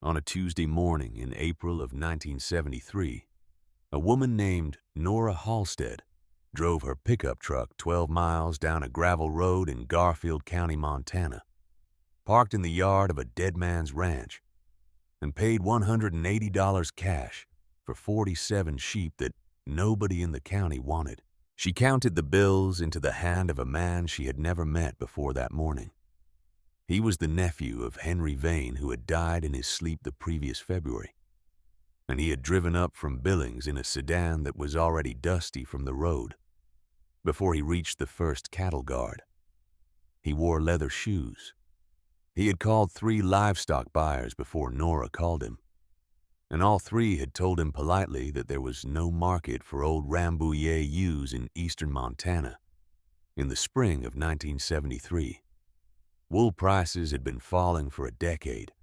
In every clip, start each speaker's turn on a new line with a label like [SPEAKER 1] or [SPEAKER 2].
[SPEAKER 1] On a Tuesday morning in April of 1973, a woman named Nora Halstead drove her pickup truck 12 miles down a gravel road in Garfield County, Montana, parked in the yard of a dead man's ranch, and paid $180 cash for 47 sheep that nobody in the county wanted. She counted the bills into the hand of a man she had never met before that morning. He was the nephew of Henry Vane, who had died in his sleep the previous February, and he had driven up from Billings in a sedan that was already dusty from the road before he reached the first cattle guard. He wore leather shoes. He had called 3 livestock buyers before Nora called him, and all 3 had told him politely that there was no market for old Rambouillet ewes in eastern Montana in the spring of 1973. Wool prices had been falling for a decade.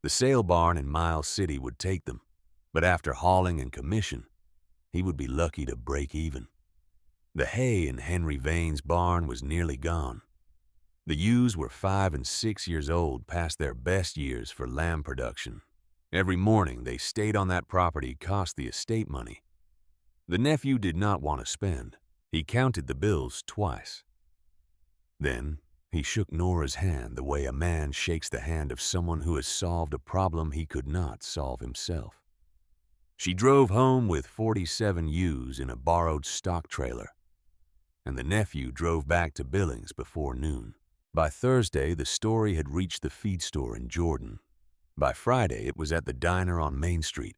[SPEAKER 1] The sale barn in Miles City would take them, but after hauling and commission, he would be lucky to break even. The hay in Henry Vane's barn was nearly gone. The ewes were 5 and 6 years old, past their best years for lamb production. Every morning they stayed on that property cost the estate money. The nephew did not want to spend. He counted the bills twice. Then he shook Nora's hand the way a man shakes the hand of someone who has solved a problem he could not solve himself. She drove home with 47 ewes in a borrowed stock trailer, and the nephew drove back to Billings before noon. By Thursday, the story had reached the feed store in Jordan. By Friday, it was at the diner on Main Street.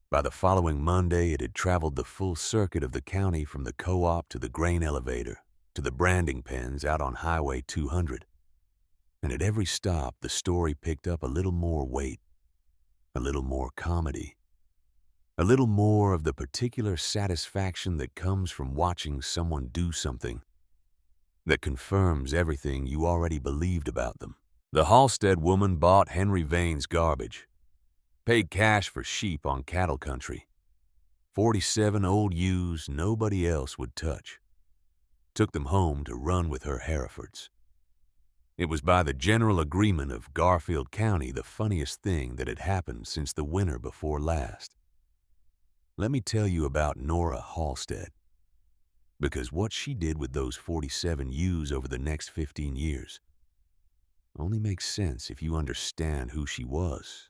[SPEAKER 1] By the following Monday, it had traveled the full circuit of the county, from the co-op to the grain elevator to the branding pens out on Highway 200. And at every stop, the story picked up a little more weight, a little more comedy, a little more of the particular satisfaction that comes from watching someone do something that confirms everything you already believed about them. The Halstead woman bought Henry Vane's garbage, paid cash for sheep on cattle country, 47 old ewes nobody else would touch, took them home to run with her Herefords. It was by the general agreement of Garfield County the funniest thing that had happened since the winter before last. Let me tell you about Nora Halstead, because what she did with those 47 ewes over the next 15 years only makes sense if you understand who she was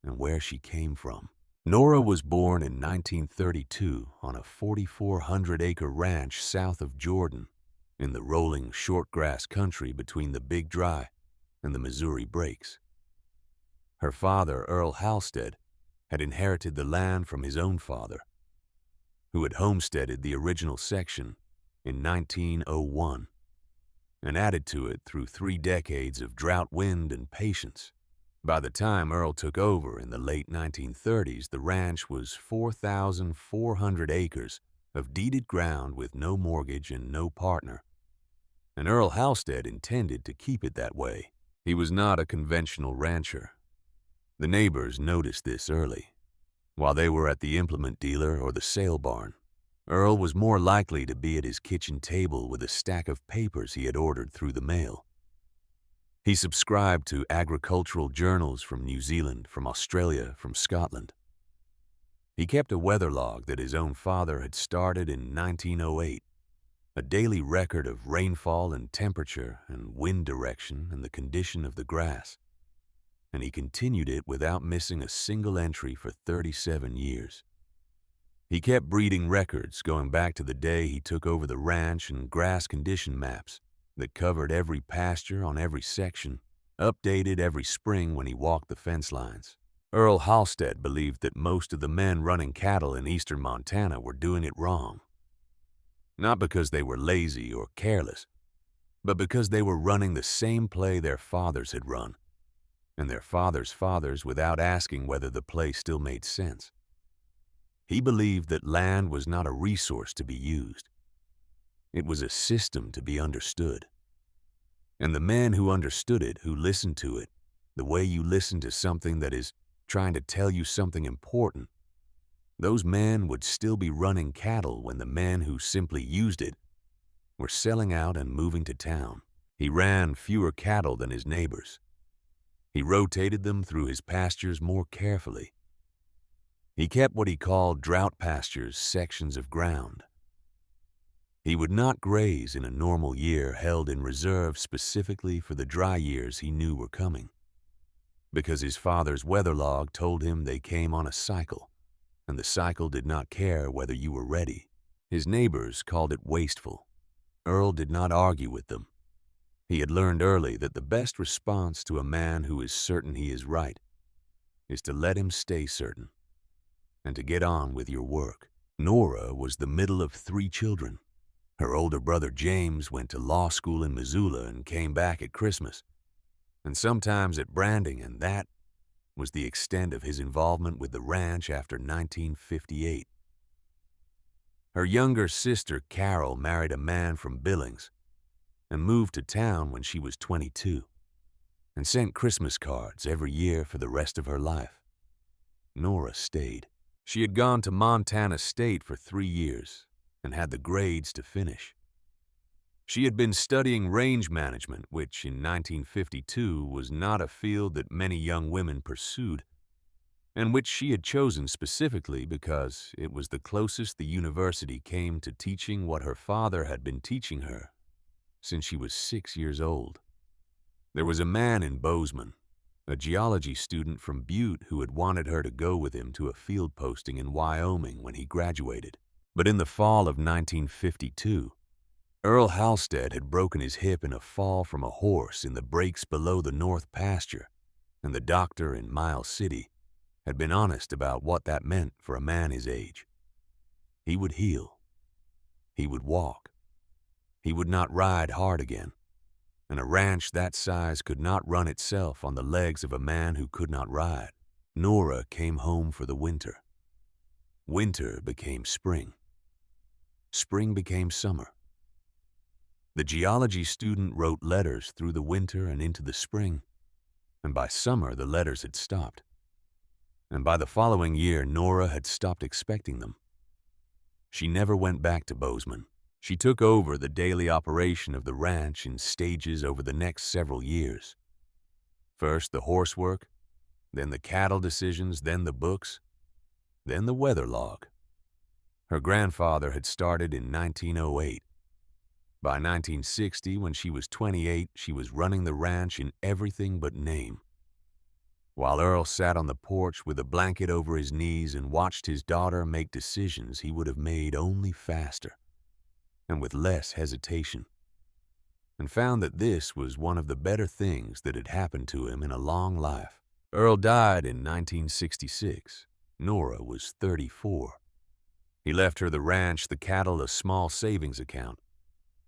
[SPEAKER 1] and where she came from. Nora was born in 1932 on a 4,400-acre ranch south of Jordan in the rolling shortgrass country between the Big Dry and the Missouri Breaks. Her father, Earl Halstead, had inherited the land from his own father, who had homesteaded the original section in 1901 and added to it through 3 decades of drought, wind, and patience. By the time Earl took over in the late 1930s, the ranch was 4,400 acres of deeded ground with no mortgage and no partner, and Earl Halstead intended to keep it that way. He was not a conventional rancher. The neighbors noticed this early. While they were at the implement dealer or the sale barn, Earl was more likely to be at his kitchen table with a stack of papers he had ordered through the mail. He subscribed to agricultural journals from New Zealand, from Australia, from Scotland. He kept a weather log that his own father had started in 1908, a daily record of rainfall and temperature and wind direction and the condition of the grass, and he continued it without missing a single entry for 37 years. He kept breeding records going back to the day he took over the ranch, and grass condition maps that covered every pasture on every section, updated every spring when he walked the fence lines. Earl Halstead believed that most of the men running cattle in eastern Montana were doing it wrong. Not because they were lazy or careless, but because they were running the same play their fathers had run, and their fathers' fathers, without asking whether the play still made sense. He believed that land was not a resource to be used. It was a system to be understood. And the men who understood it, who listened to it, the way you listen to something that is trying to tell you something important, those men would still be running cattle when the men who simply used it were selling out and moving to town. He ran fewer cattle than his neighbors, He rotated them through his pastures more carefully. He kept what he called drought pastures sections of ground. He would not graze in a normal year held in reserve specifically for the dry years he knew were coming, because his father's weather log told him they came on a cycle, and the cycle did not care whether you were ready. His neighbors called it wasteful. Earl did not argue with them. He had learned early that the best response to a man who is certain he is right is to let him stay certain and to get on with your work. Nora was the middle of 3 children. Her older brother James went to law school in Missoula and came back at Christmas, and sometimes at branding, and that was the extent of his involvement with the ranch after 1958. Her younger sister Carol married a man from Billings and moved to town when she was 22 and sent Christmas cards every year for the rest of her life. Nora stayed. She had gone to Montana State for 3 years and had the grades to finish. She had been studying range management, which in 1952 was not a field that many young women pursued, and which she had chosen specifically because it was the closest the university came to teaching what her father had been teaching her since she was 6 years old. There was a man in Bozeman, a geology student from Butte, who had wanted her to go with him to a field posting in Wyoming when he graduated. But in the fall of 1952, Earl Halstead had broken his hip in a fall from a horse in the breaks below the north pasture, and the doctor in Miles City had been honest about what that meant for a man his age. He would heal. He would walk. He would not ride hard again, and a ranch that size could not run itself on the legs of a man who could not ride. Nora came home for the winter. Winter became spring. Spring became summer. The geology student wrote letters through the winter and into the spring, and by summer the letters had stopped. And by the following year, Nora had stopped expecting them. She never went back to Bozeman. She took over the daily operation of the ranch in stages over the next several years. First the horsework, then the cattle decisions, then the books, then the weather log. Her grandfather had started in 1908. By 1960, when she was 28, she was running the ranch in everything but name. While Earl sat on the porch with a blanket over his knees and watched his daughter make decisions he would have made only faster and with less hesitation, and found that this was one of the better things that had happened to him in a long life. Earl died in 1966. Nora was 34. He left her the ranch, the cattle, a small savings account,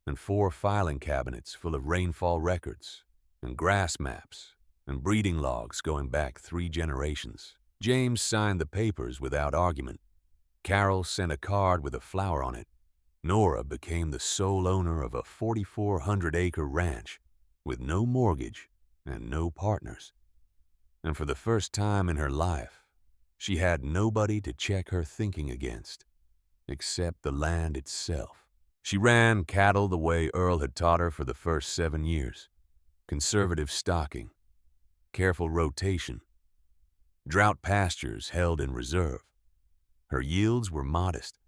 [SPEAKER 1] and 4 filing cabinets full of rainfall records and grass maps and breeding logs going back 3 generations. James signed the papers without argument. Carol sent a card with a flower on it. Nora became the sole owner of a 4,400-acre ranch with no mortgage and no partners. And for the first time in her life, she had nobody to check her thinking against, except the land itself. She ran cattle the way Earl had taught her for the first 7 years. Conservative stocking, careful rotation, drought pastures held in reserve. Her yields were modest.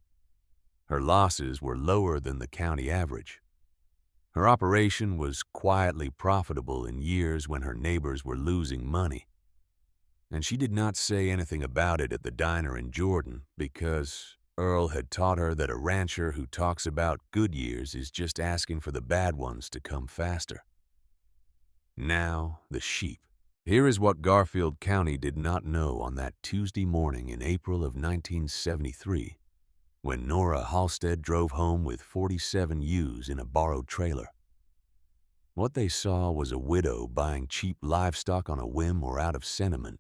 [SPEAKER 1] Her losses were lower than the county average. Her operation was quietly profitable in years when her neighbors were losing money. And she did not say anything about it at the diner in Jordan because Earl had taught her that a rancher who talks about good years is just asking for the bad ones to come faster. Now, the sheep. Here is what Garfield County did not know on that Tuesday morning in April of 1973, when Nora Halstead drove home with 47 ewes in a borrowed trailer. What they saw was a widow buying cheap livestock on a whim or out of sentiment,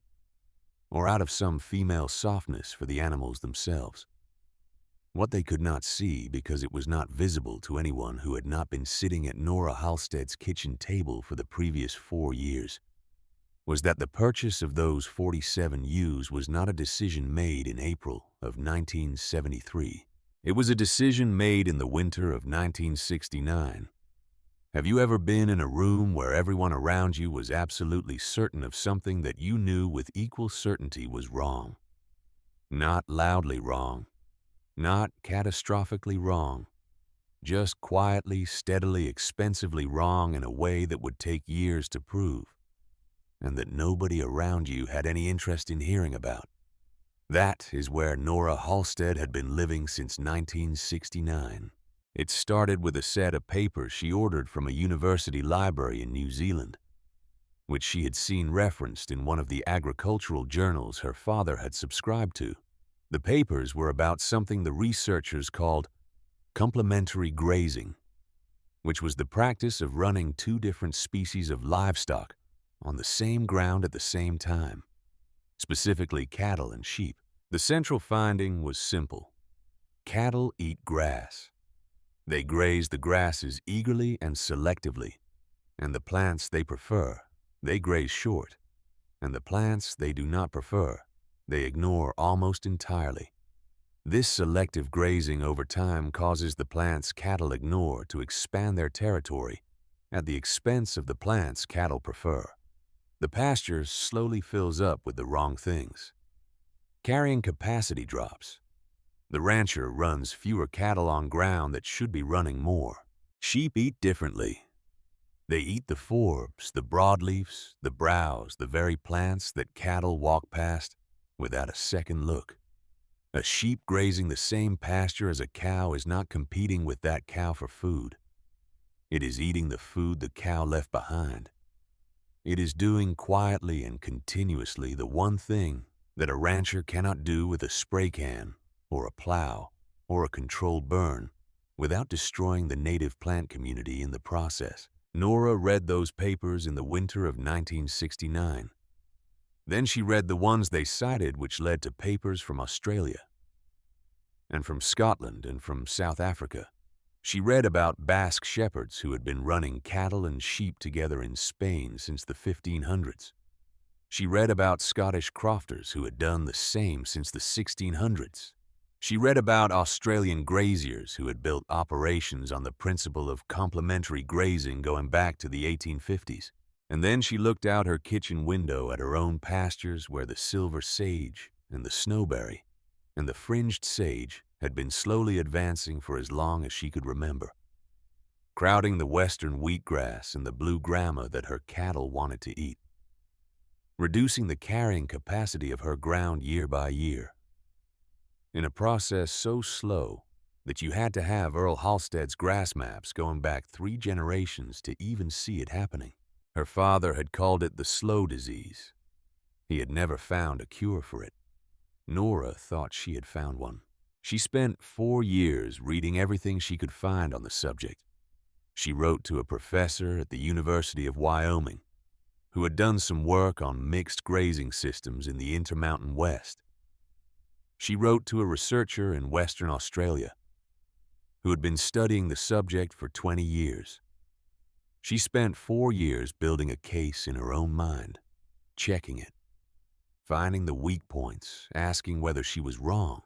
[SPEAKER 1] or out of some female softness for the animals themselves. What they could not see, because it was not visible to anyone who had not been sitting at Nora Halstead's kitchen table for the previous 4 years, was that the purchase of those 47 ewes was not a decision made in April of 1973. It was a decision made in the winter of 1969, Have you ever been in a room where everyone around you was absolutely certain of something that you knew with equal certainty was wrong? Not loudly wrong, not catastrophically wrong, just quietly, steadily, expensively wrong in a way that would take years to prove, and that nobody around you had any interest in hearing about. That is where Nora Halstead had been living since 1969. It started with a set of papers she ordered from a university library in New Zealand, which she had seen referenced in one of the agricultural journals her father had subscribed to. The papers were about something the researchers called complementary grazing, which was the practice of running two different species of livestock on the same ground at the same time, specifically cattle and sheep. The central finding was simple. Cattle eat grass. They graze the grasses eagerly and selectively, and the plants they prefer, they graze short, and the plants they do not prefer, they ignore almost entirely. This selective grazing over time causes the plants cattle ignore to expand their territory at the expense of the plants cattle prefer. The pasture slowly fills up with the wrong things. Carrying capacity drops. The rancher runs fewer cattle on ground that should be running more. Sheep eat differently. They eat the forbs, the broadleafs, the browse, the very plants that cattle walk past without a second look. A sheep grazing the same pasture as a cow is not competing with that cow for food. It is eating the food the cow left behind. It is doing quietly and continuously the one thing that a rancher cannot do with a spray can or a plow or a controlled burn without destroying the native plant community in the process. Nora read those papers in the winter of 1969. Then she read the ones they cited, which led to papers from Australia and from Scotland and from South Africa. She read about Basque shepherds who had been running cattle and sheep together in Spain since the 1500s. She read about Scottish crofters who had done the same since the 1600s. She read about Australian graziers who had built operations on the principle of complementary grazing going back to the 1850s. And then she looked out her kitchen window at her own pastures where the silver sage and the snowberry and the fringed sage had been slowly advancing for as long as she could remember, crowding the western wheatgrass and the blue grama that her cattle wanted to eat, reducing the carrying capacity of her ground year by year, in a process so slow that you had to have Earl Halstead's grass maps going back 3 generations to even see it happening. Her father had called it the slow disease. He had never found a cure for it. Nora thought she had found one. She spent 4 years reading everything she could find on the subject. She wrote to a professor at the University of Wyoming who had done some work on mixed grazing systems in the Intermountain West. She wrote to a researcher in Western Australia who had been studying the subject for 20 years. She spent 4 years building a case in her own mind, checking it, finding the weak points, asking whether she was wrong,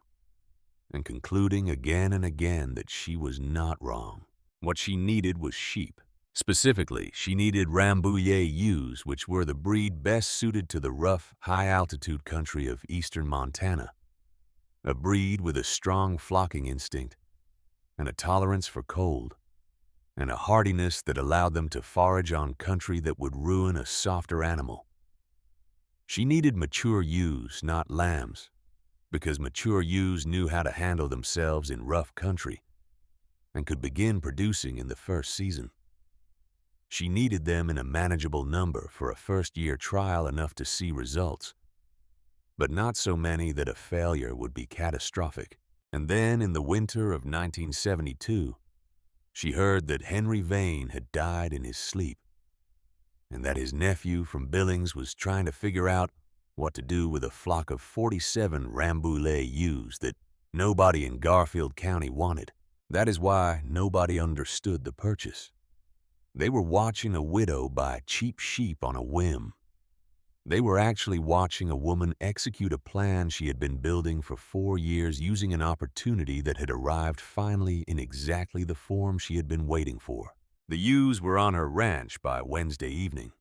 [SPEAKER 1] and concluding again and again that she was not wrong. What she needed was sheep. Specifically, she needed Rambouillet ewes, which were the breed best suited to the rough, high-altitude country of eastern Montana, a breed with a strong flocking instinct and a tolerance for cold, and a hardiness that allowed them to forage on country that would ruin a softer animal. She needed mature ewes, not lambs, because mature ewes knew how to handle themselves in rough country and could begin producing in the first season. She needed them in a manageable number for a first-year trial, enough to see results, but not so many that a failure would be catastrophic. And then in the winter of 1972, she heard that Henry Vane had died in his sleep, and that his nephew from Billings was trying to figure out what to do with a flock of 47 Rambouillet ewes that nobody in Garfield County wanted. That is why nobody understood the purchase. They were watching a widow buy cheap sheep on a whim. They were actually watching a woman execute a plan she had been building for 4 years, using an opportunity that had arrived finally in exactly the form she had been waiting for. The ewes were on her ranch by Wednesday evening.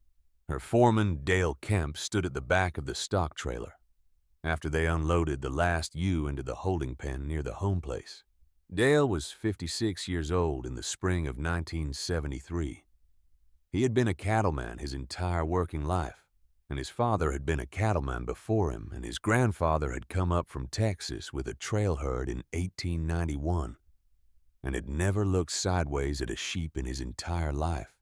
[SPEAKER 1] Her foreman, Dale Kemp, stood at the back of the stock trailer after they unloaded the last ewe into the holding pen near the home place. Dale was 56 years old in the spring of 1973. He had been a cattleman his entire working life, and his father had been a cattleman before him, and his grandfather had come up from Texas with a trail herd in 1891 and had never looked sideways at a sheep in his entire life.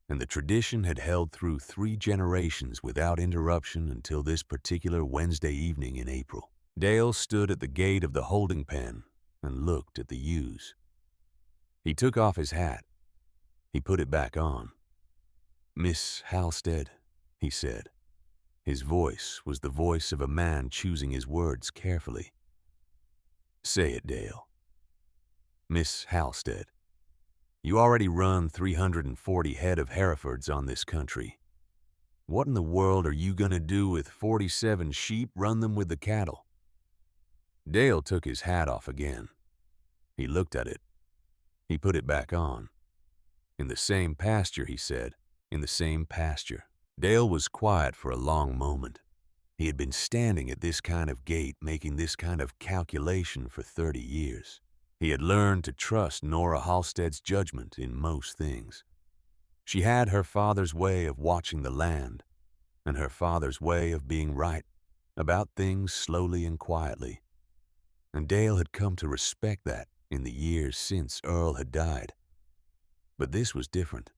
[SPEAKER 1] And the tradition had held through 3 generations without interruption until this particular Wednesday evening in April. Dale stood at the gate of the holding pen and looked at the ewes. He took off his hat. He put it back on. "Miss Halstead," he said. His voice was the voice of a man choosing his words carefully. "Say it, Dale." "Miss Halstead, you already run 340 head of Herefords on this country. What in the world are you going to do with 47 sheep? Run them with the cattle?" Dale took his hat off again. He looked at it. He put it back on. "In the same pasture," he said. "In the same pasture." Dale was quiet for a long moment. He had been standing at this kind of gate, making this kind of calculation for 30 years. He had learned to trust Nora Halstead's judgment in most things. She had her father's way of watching the land, and her father's way of being right about things slowly and quietly. And Dale had come to respect that in the years since Earl had died. But this was different.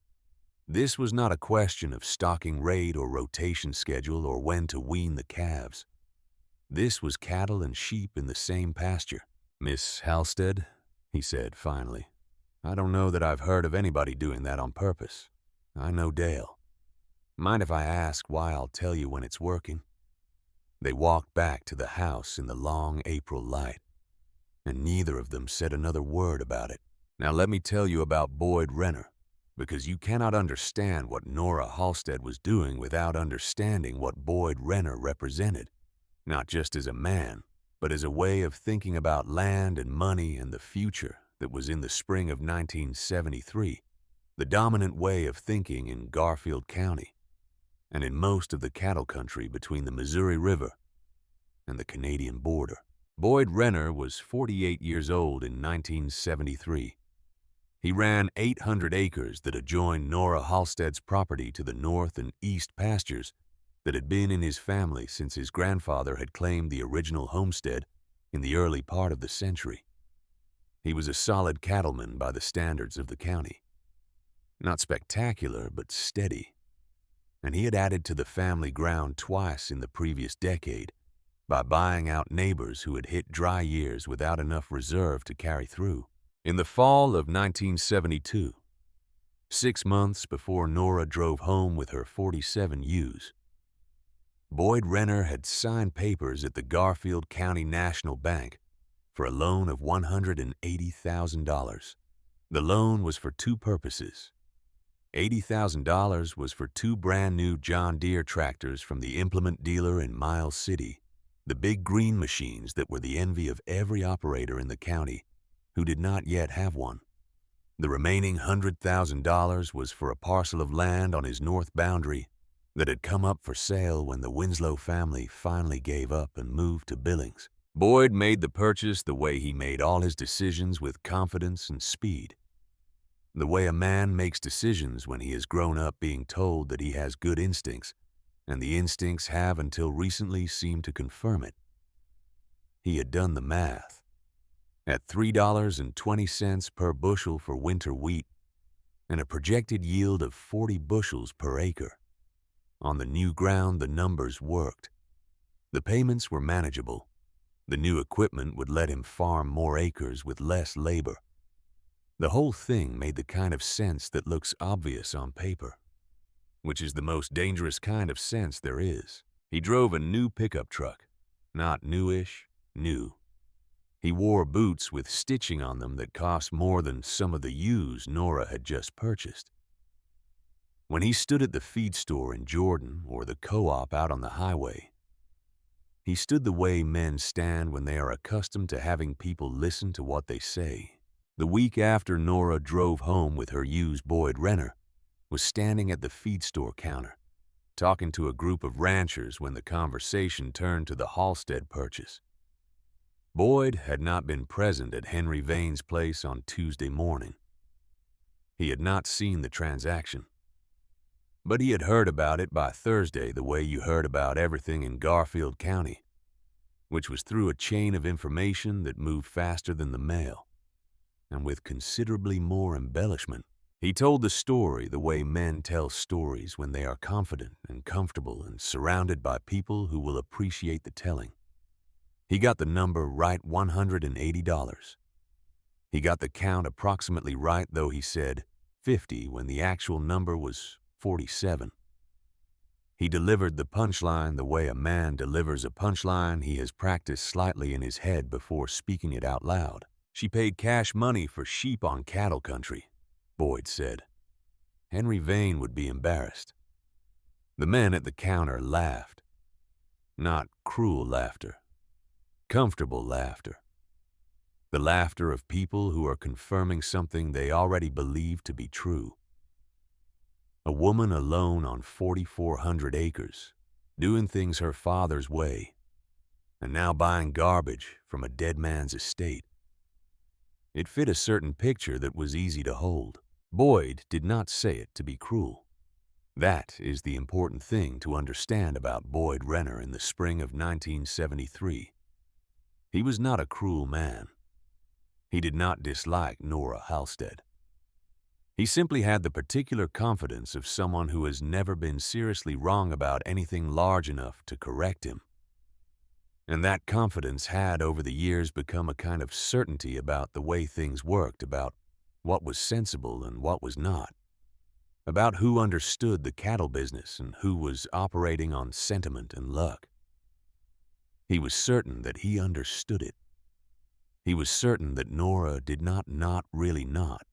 [SPEAKER 1] This was not a question of stocking rate or rotation schedule or when to wean the calves. This was cattle and sheep in the same pasture. "Miss Halstead," he said finally, "I don't know that I've heard of anybody doing that on purpose. I know Dale. Mind if I ask why? I'll tell you when it's working." They walked back to the house in the long April light, and neither of them said another word about it. "Now let me tell you about Boyd Renner, because you cannot understand what Nora Halstead was doing without understanding what Boyd Renner represented, not just as a man, but as a way of thinking about land and money and the future that was in the spring of 1973, the dominant way of thinking in Garfield County and in most of the cattle country between the Missouri River and the Canadian border. Boyd Renner was 48 years old in 1973. He ran 800 acres that adjoined Nora Halstead's property to the north and east pastures that had been in his family since his grandfather had claimed the original homestead in the early part of the century. He was a solid cattleman by the standards of the county. Not spectacular, but steady. And he had added to the family ground twice in the previous decade by buying out neighbors who had hit dry years without enough reserve to carry through. In the fall of 1972, 6 months before Nora drove home with her 47 ewes, Boyd Renner had signed papers at the Garfield County National Bank for a loan of $180,000. The loan was for 2 purposes. $80,000 was for 2 brand-new John Deere tractors from the implement dealer in Miles City, the big green machines that were the envy of every operator in the county who did not yet have one. The remaining $100,000 was for a parcel of land on his north boundary that had come up for sale when the Winslow family finally gave up and moved to Billings. Boyd made the purchase the way he made all his decisions, with confidence and speed. The way a man makes decisions when he has grown up being told that he has good instincts, and the instincts have until recently seemed to confirm it. He had done the math. At $3.20 per bushel for winter wheat and a projected yield of 40 bushels per acre. On the new ground, the numbers worked. The payments were manageable. The new equipment would let him farm more acres with less labor. The whole thing made the kind of sense that looks obvious on paper, which is the most dangerous kind of sense there is. He drove a new pickup truck, not newish, new. He wore boots with stitching on them that cost more than some of the ewes Nora had just purchased. When he stood at the feed store in Jordan or the co-op out on the highway, he stood the way men stand when they are accustomed to having people listen to what they say. The week after Nora drove home with her used Boyd Renner, was standing at the feed store counter, talking to a group of ranchers when the conversation turned to the Halstead purchase. Boyd had not been present at Henry Vane's place on Tuesday morning. He had not seen the transaction, but he had heard about it by Thursday the way you heard about everything in Garfield County, which was through a chain of information that moved faster than the mail, and with considerably more embellishment. He told the story the way men tell stories when they are confident and comfortable and surrounded by people who will appreciate the telling. He got the number right $180. He got the count approximately right, though he said 50 when the actual number was 47. He delivered the punchline the way a man delivers a punchline he has practiced slightly in his head before speaking it out loud. She paid cash money for sheep on cattle country, Boyd said. Henry Vane would be embarrassed. The men at the counter laughed. Not cruel laughter. Comfortable laughter. The laughter of people who are confirming something they already believe to be true. A woman alone on 4,400 acres, doing things her father's way, and now buying garbage from a dead man's estate. It fit a certain picture that was easy to hold. Boyd did not say it to be cruel. That is the important thing to understand about Boyd Renner in the spring of 1973. He was not a cruel man. He did not dislike Nora Halstead. He simply had the particular confidence of someone who has never been seriously wrong about anything large enough to correct him. And that confidence had over the years become a kind of certainty about the way things worked, about what was sensible and what was not, about who understood the cattle business and who was operating on sentiment and luck. He was certain that he understood it. He was certain that Nora did not really not,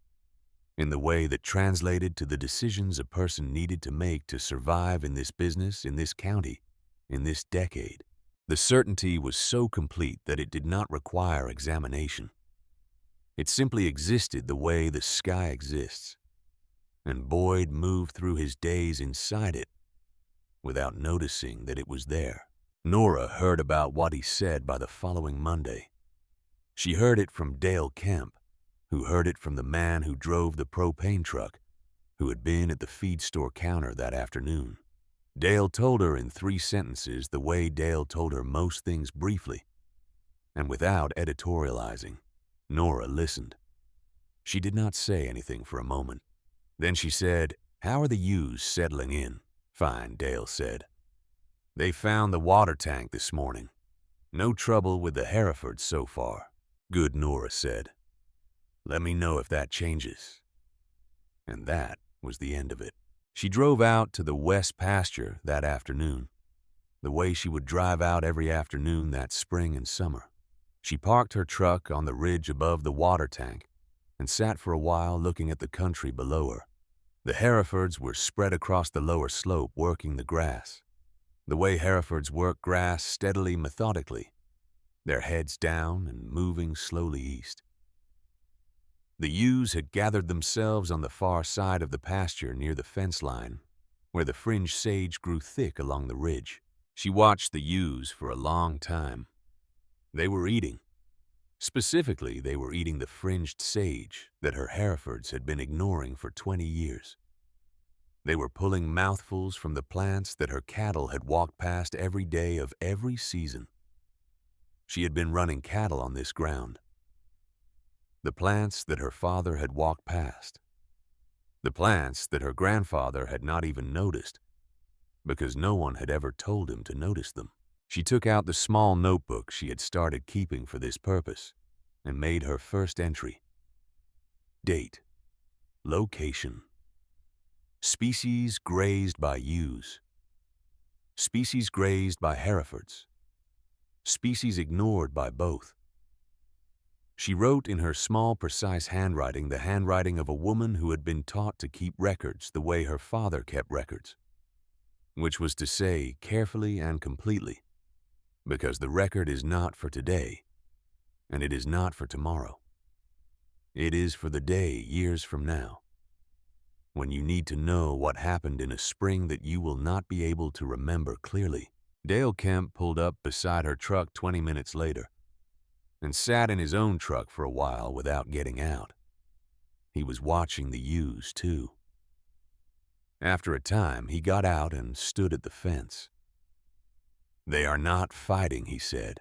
[SPEAKER 1] in the way that translated to the decisions a person needed to make to survive in this business, in this county, in this decade. The certainty was so complete that it did not require examination. It simply existed the way the sky exists, and Boyd moved through his days inside it without noticing that it was there. Nora heard about what he said by the following Monday. She heard it from Dale Kemp, who heard it from the man who drove the propane truck, who had been at the feed store counter that afternoon. Dale told her in 3 sentences the way Dale told her most things briefly, and without editorializing. Nora listened. She did not say anything for a moment. Then she said, "How are the ewes settling in?" "Fine," Dale said. "They found the water tank this morning. No trouble with the Herefords so far." "Good," Nora said. "Let me know if that changes." And that was the end of it. She drove out to the west pasture that afternoon, the way she would drive out every afternoon that spring and summer. She parked her truck on the ridge above the water tank and sat for a while looking at the country below her. The Herefords were spread across the lower slope working the grass, the way Herefords work grass steadily, methodically, their heads down and moving slowly east. The ewes had gathered themselves on the far side of the pasture near the fence line, where the fringed sage grew thick along the ridge. She watched the ewes for a long time. They were eating. Specifically, they were eating the fringed sage that her Herefords had been ignoring for 20 years. They were pulling mouthfuls from the plants that her cattle had walked past every day of every season. She had been running cattle on this ground. The plants that her father had walked past. The plants that her grandfather had not even noticed, because no one had ever told him to notice them. She took out the small notebook she had started keeping for this purpose and made her first entry. Date. Location. Species grazed by ewes. Species grazed by Herefords. Species ignored by both. She wrote in her small, precise handwriting, the handwriting of a woman who had been taught to keep records the way her father kept records, which was to say, carefully and completely, because the record is not for today, and it is not for tomorrow. It is for the day years from now, when you need to know what happened in a spring that you will not be able to remember clearly. Dale Kemp pulled up beside her truck 20 minutes later and sat in his own truck for a while without getting out. He was watching the ewes, too. After a time, he got out and stood at the fence. "They are not fighting," he said.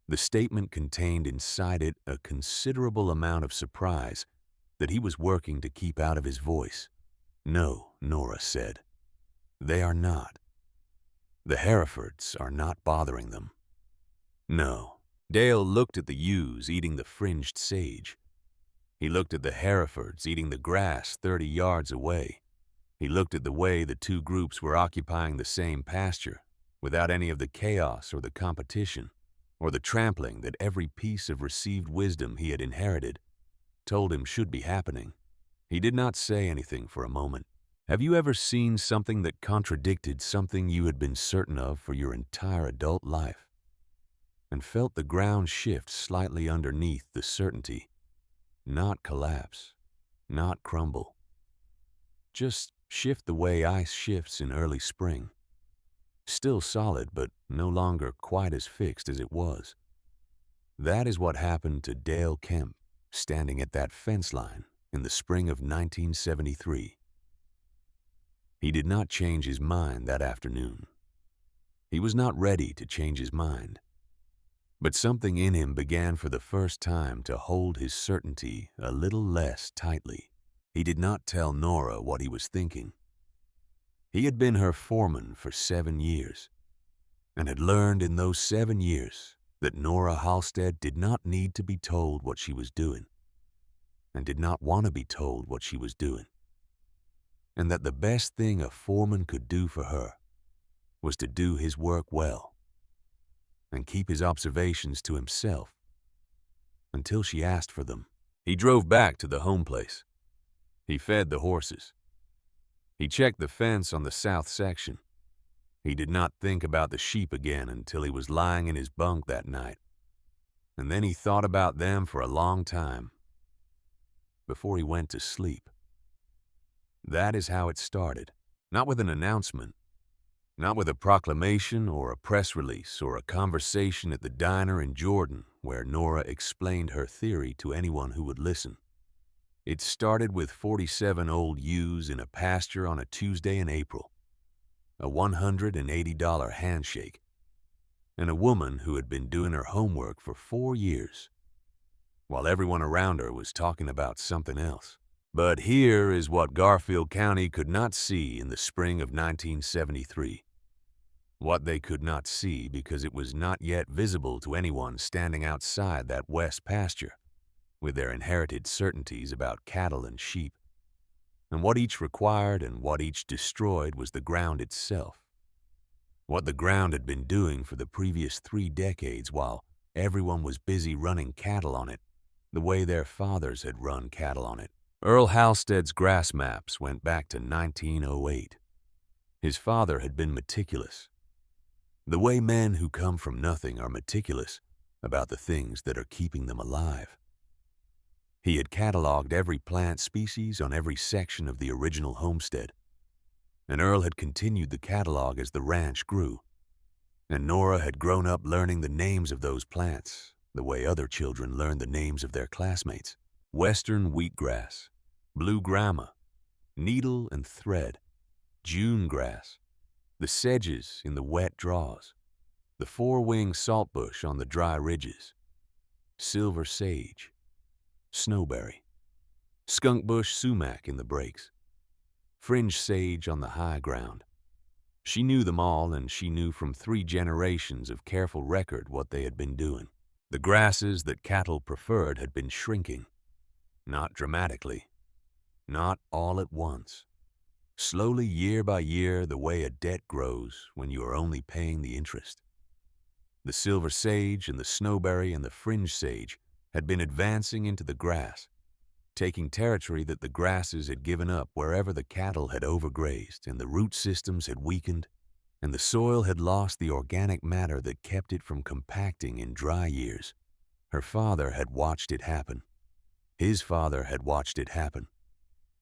[SPEAKER 1] The statement contained inside it a considerable amount of surprise that he was working to keep out of his voice. "No," Nora said. "They are not. The Herefords are not bothering them." "No." Dale looked at the ewes eating the fringed sage. He looked at the Herefords eating the grass 30 yards away. He looked at the way the two groups were occupying the same pasture, without any of the chaos or the competition, or the trampling that every piece of received wisdom he had inherited told him should be happening. He did not say anything for a moment. Have you ever seen something that contradicted something you had been certain of for your entire adult life, and felt the ground shift slightly underneath the certainty? Not collapse, not crumble. Just shift the way ice shifts in early spring. Still solid, but no longer quite as fixed as it was. That is what happened to Dale Kemp, standing at that fence line in the spring of 1973. He did not change his mind that afternoon. He was not ready to change his mind. But something in him began for the first time to hold his certainty a little less tightly. He did not tell Nora what he was thinking. He had been her foreman for 7 years, and had learned in those 7 years that Nora Halstead did not need to be told what she was doing, and did not want to be told what she was doing, and that the best thing a foreman could do for her was to do his work well and keep his observations to himself until she asked for them. He drove back to the home place. He fed the horses. He checked the fence on the south section. He did not think about the sheep again until he was lying in his bunk that night, and then he thought about them for a long time before he went to sleep. That is how it started, not with an announcement, not with a proclamation or a press release or a conversation at the diner in Jordan where Nora explained her theory to anyone who would listen. It started with 47 old ewes in a pasture on a Tuesday in April, a $180 handshake, and a woman who had been doing her homework for 4 years, while everyone around her was talking about something else. But here is what Garfield County could not see in the spring of 1973. What they could not see because it was not yet visible to anyone standing outside that west pasture, with their inherited certainties about cattle and sheep. And what each required and what each destroyed was the ground itself. What the ground had been doing for the previous 3 decades while everyone was busy running cattle on it, the way their fathers had run cattle on it. Earl Halstead's grass maps went back to 1908. His father had been meticulous, the way men who come from nothing are meticulous about the things that are keeping them alive. He had cataloged every plant species on every section of the original homestead, and Earl had continued the catalog as the ranch grew, and Nora had grown up learning the names of those plants the way other children learn the names of their classmates. Western wheatgrass, blue grama, needle and thread, June grass, the sedges in the wet draws, the four-wing saltbush on the dry ridges, silver sage, snowberry, skunkbush sumac in the breaks, fringe sage on the high ground. She knew them all, and she knew from 3 generations of careful record what they had been doing. The grasses that cattle preferred had been shrinking, not dramatically, not all at once. Slowly, year by year, the way a debt grows when you are only paying the interest. The silver sage and the snowberry and the fringe sage had been advancing into the grass, taking territory that the grasses had given up wherever the cattle had overgrazed and the root systems had weakened and the soil had lost the organic matter that kept it from compacting in dry years. Her father had watched it happen. His father had watched it happen.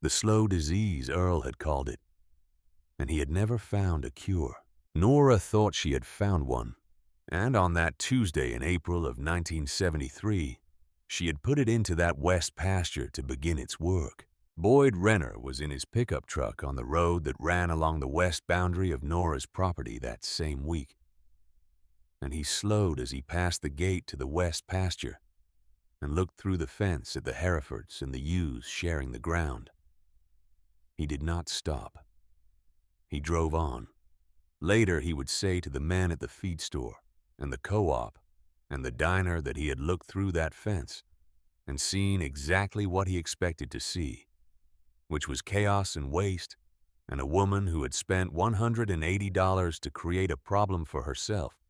[SPEAKER 1] The slow disease, Earl had called it. And he had never found a cure. Nora thought she had found one. And on that Tuesday in April of 1973, she had put it into that west pasture to begin its work. Boyd Renner was in his pickup truck on the road that ran along the west boundary of Nora's property that same week. And he slowed as he passed the gate to the west pasture and looked through the fence at the Herefords and the ewes sharing the ground. He did not stop. He drove on. Later, he would say to the men at the feed store and the co-op and the diner that he had looked through that fence and seen exactly what he expected to see, which was chaos and waste and a woman who had spent $180 to create a problem for herself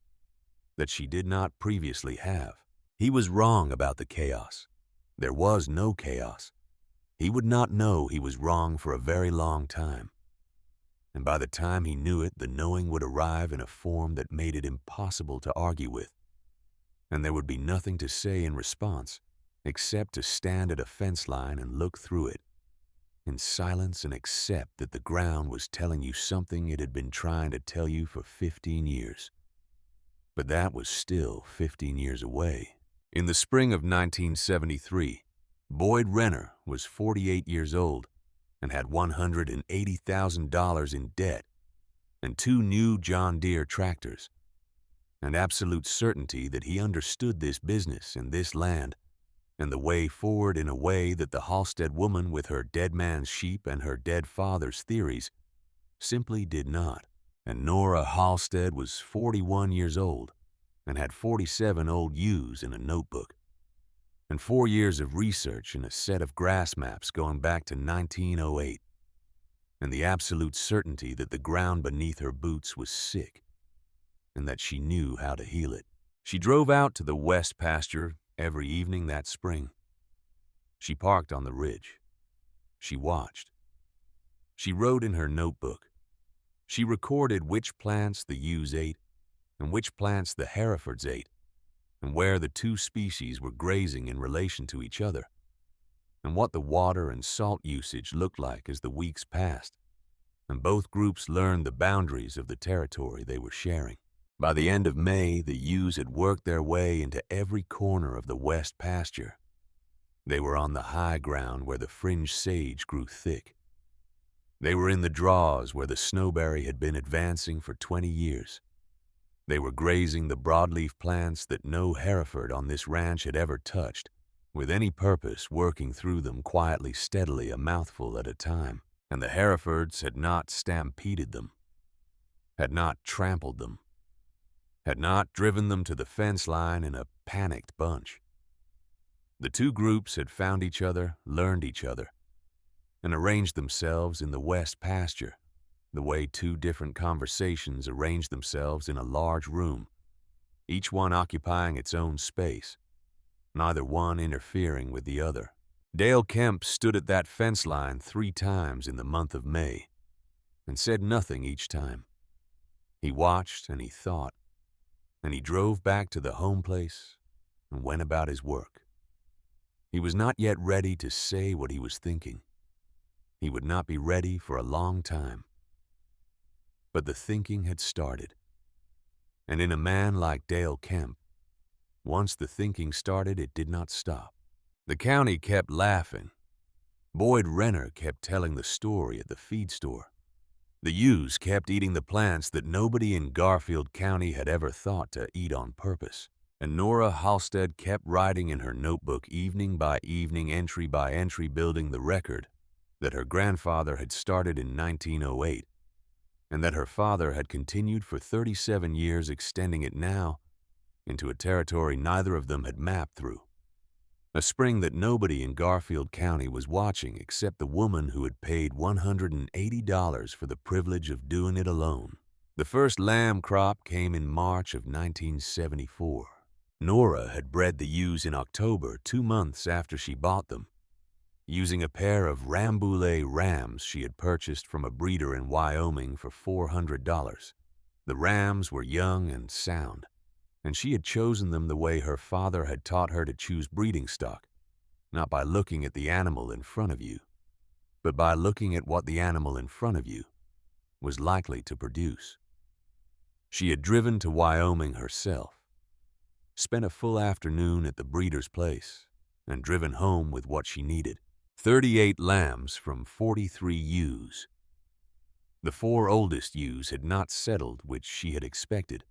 [SPEAKER 1] that she did not previously have. He was wrong about the chaos. There was no chaos. He would not know he was wrong for a very long time. And by the time he knew it, the knowing would arrive in a form that made it impossible to argue with. And there would be nothing to say in response except to stand at a fence line and look through it in silence and accept that the ground was telling you something it had been trying to tell you for 15 years. But that was still 15 years away. In the spring of 1973, Boyd Renner was 48 years old and had $180,000 in debt and 2 new John Deere tractors, and absolute certainty that he understood this business and this land and the way forward in a way that the Halstead woman with her dead man's sheep and her dead father's theories simply did not. And Nora Halstead was 41 years old and had 47 old ewes in a notebook and 4 years of research in a set of grass maps going back to 1908, and the absolute certainty that the ground beneath her boots was sick and that she knew how to heal it. She drove out to the west pasture every evening that spring. She parked on the ridge. She watched. She wrote in her notebook. She recorded which plants the ewes ate and which plants the Herefords ate, and where the 2 species were grazing in relation to each other, and what the water and salt usage looked like as the weeks passed, and both groups learned the boundaries of the territory they were sharing. By the end of May, the ewes had worked their way into every corner of the west pasture. They were on the high ground where the fringed sage grew thick. They were in the draws where the snowberry had been advancing for 20 years. They were grazing the broadleaf plants that no Hereford on this ranch had ever touched, with any purpose, working through them quietly, steadily, a mouthful at a time. And the Herefords had not stampeded them, had not trampled them, had not driven them to the fence line in a panicked bunch. The 2 groups had found each other, learned each other, and arranged themselves in the west pasture, the way 2 different conversations arranged themselves in a large room, each one occupying its own space, neither one interfering with the other. Dale Kemp stood at that fence line 3 times in the month of May and said nothing each time. He watched and he thought, and he drove back to the home place and went about his work. He was not yet ready to say what he was thinking. He would not be ready for a long time. But the thinking had started. And in a man like Dale Kemp, once the thinking started, it did not stop. The county kept laughing. Boyd Renner kept telling the story at the feed store. The ewes kept eating the plants that nobody in Garfield County had ever thought to eat on purpose. And Nora Halstead kept writing in her notebook evening by evening, entry by entry, building the record that her grandfather had started in 1908, and that her father had continued for 37 years, extending it now into a territory neither of them had mapped through. A spring that nobody in Garfield County was watching except the woman who had paid $180 for the privilege of doing it alone. The first lamb crop came in March of 1974. Nora had bred the ewes in October, 2 months after she bought them, using a pair of Rambouillet rams she had purchased from a breeder in Wyoming for $400. The rams were young and sound, and she had chosen them the way her father had taught her to choose breeding stock, not by looking at the animal in front of you, but by looking at what the animal in front of you was likely to produce. She had driven to Wyoming herself, spent a full afternoon at the breeder's place, and driven home with what she needed: 38 lambs from 43 ewes. The 4 oldest ewes had not settled, which she had expected,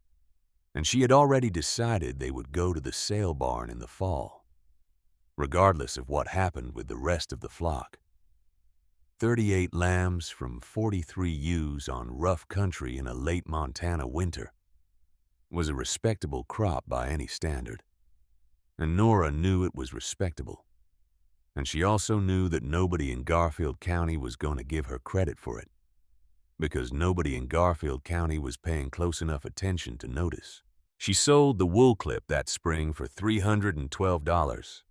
[SPEAKER 1] and she had already decided they would go to the sale barn in the fall, regardless of what happened with the rest of the flock. 38 lambs from 43 ewes on rough country in a late Montana winter was a respectable crop by any standard, and Nora knew it was respectable, and she also knew that nobody in Garfield County was going to give her credit for it, because nobody in Garfield County was paying close enough attention to notice. She sold the wool clip that spring for $312.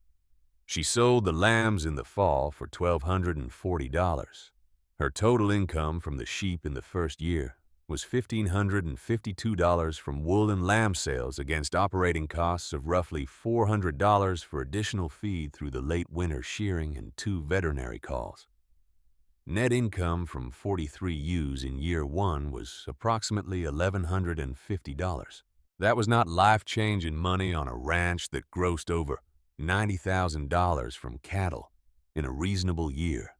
[SPEAKER 1] She sold the lambs in the fall for $1,240. Her total income from the sheep in the first year was $1,552 from wool and lamb sales against operating costs of roughly $400 for additional feed through the late winter shearing and 2 veterinary calls. Net income from 43 ewes in year 1 was approximately $1,150. That was not life-changing money on a ranch that grossed over $90,000 from cattle in a reasonable year.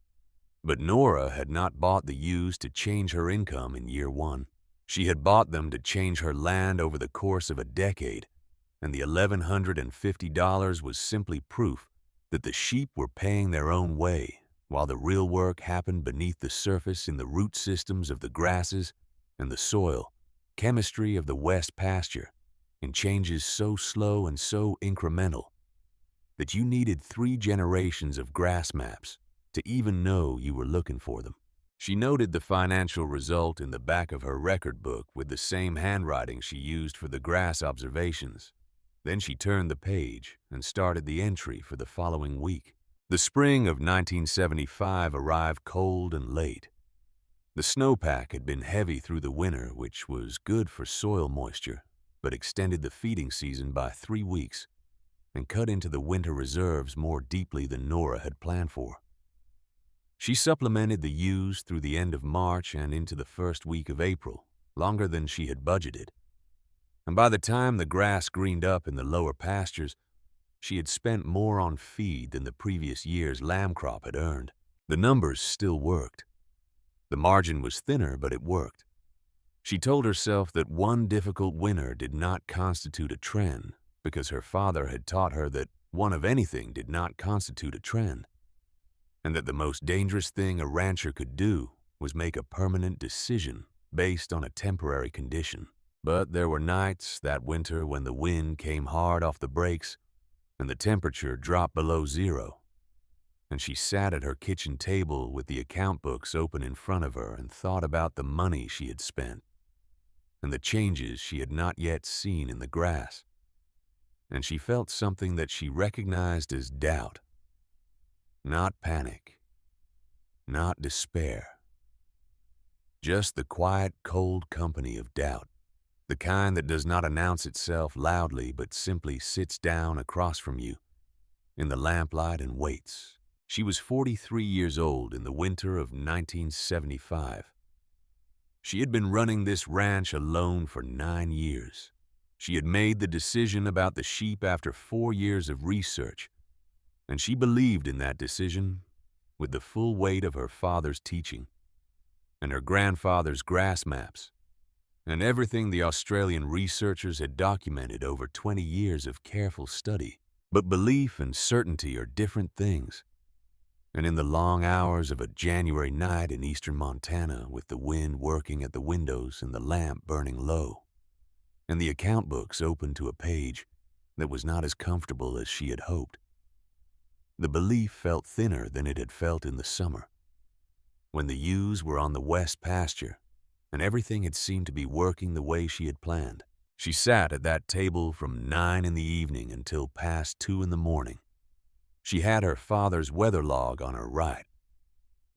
[SPEAKER 1] But Nora had not bought the ewes to change her income in year 1. She had bought them to change her land over the course of a decade, and the $1,150 was simply proof that the sheep were paying their own way, while the real work happened beneath the surface in the root systems of the grasses and the soil, chemistry of the west pasture, in changes so slow and so incremental that you needed 3 generations of grass maps to even know you were looking for them. She noted the financial result in the back of her record book with the same handwriting she used for the grass observations. Then she turned the page and started the entry for the following week. The spring of 1975 arrived cold and late. The snowpack had been heavy through the winter, which was good for soil moisture, but extended the feeding season by 3 weeks and cut into the winter reserves more deeply than Nora had planned for. She supplemented the ewes through the end of March and into the first week of April, longer than she had budgeted. And by the time the grass greened up in the lower pastures, she had spent more on feed than the previous year's lamb crop had earned. The numbers still worked. The margin was thinner, but it worked. She told herself that one difficult winter did not constitute a trend, because her father had taught her that one of anything did not constitute a trend, and that the most dangerous thing a rancher could do was make a permanent decision based on a temporary condition. But there were nights that winter when the wind came hard off the brakes and the temperature dropped below 0, and she sat at her kitchen table with the account books open in front of her and thought about the money she had spent and the changes she had not yet seen in the grass. And she felt something that she recognized as doubt. Not panic, not despair. Just the quiet, cold company of doubt, the kind that does not announce itself loudly but simply sits down across from you in the lamplight and waits. She was 43 years old in the winter of 1975. She had been running this ranch alone for 9 years. She had made the decision about the sheep after 4 years of research, and she believed in that decision with the full weight of her father's teaching and her grandfather's grass maps and everything the Australian researchers had documented over 20 years of careful study. But belief and certainty are different things. And in the long hours of a January night in eastern Montana, with the wind working at the windows and the lamp burning low, and the account books open to a page that was not as comfortable as she had hoped, the belief felt thinner than it had felt in the summer, when the ewes were on the west pasture and everything had seemed to be working the way she had planned. She sat at that table from 9 in the evening until past 2 in the morning. She had her father's weather log on her right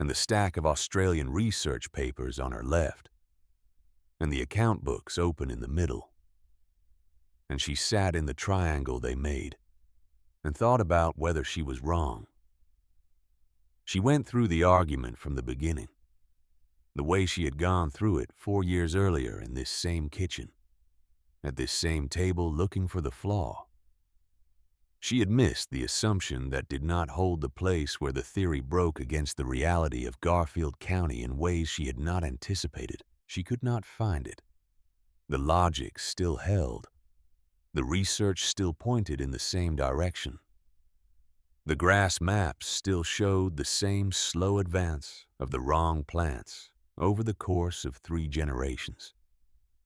[SPEAKER 1] and the stack of Australian research papers on her left, and the account books open in the middle. And she sat in the triangle they made, and thought about whether she was wrong. She went through the argument from the beginning, the way she had gone through it 4 years earlier in this same kitchen, at this same table looking for the flaw. She had missed the assumption that did not hold the place where the theory broke against the reality of Garfield County in ways she had not anticipated. She could not find it. The logic still held. The research still pointed in the same direction. The grass maps still showed the same slow advance of the wrong plants over the course of 3 generations.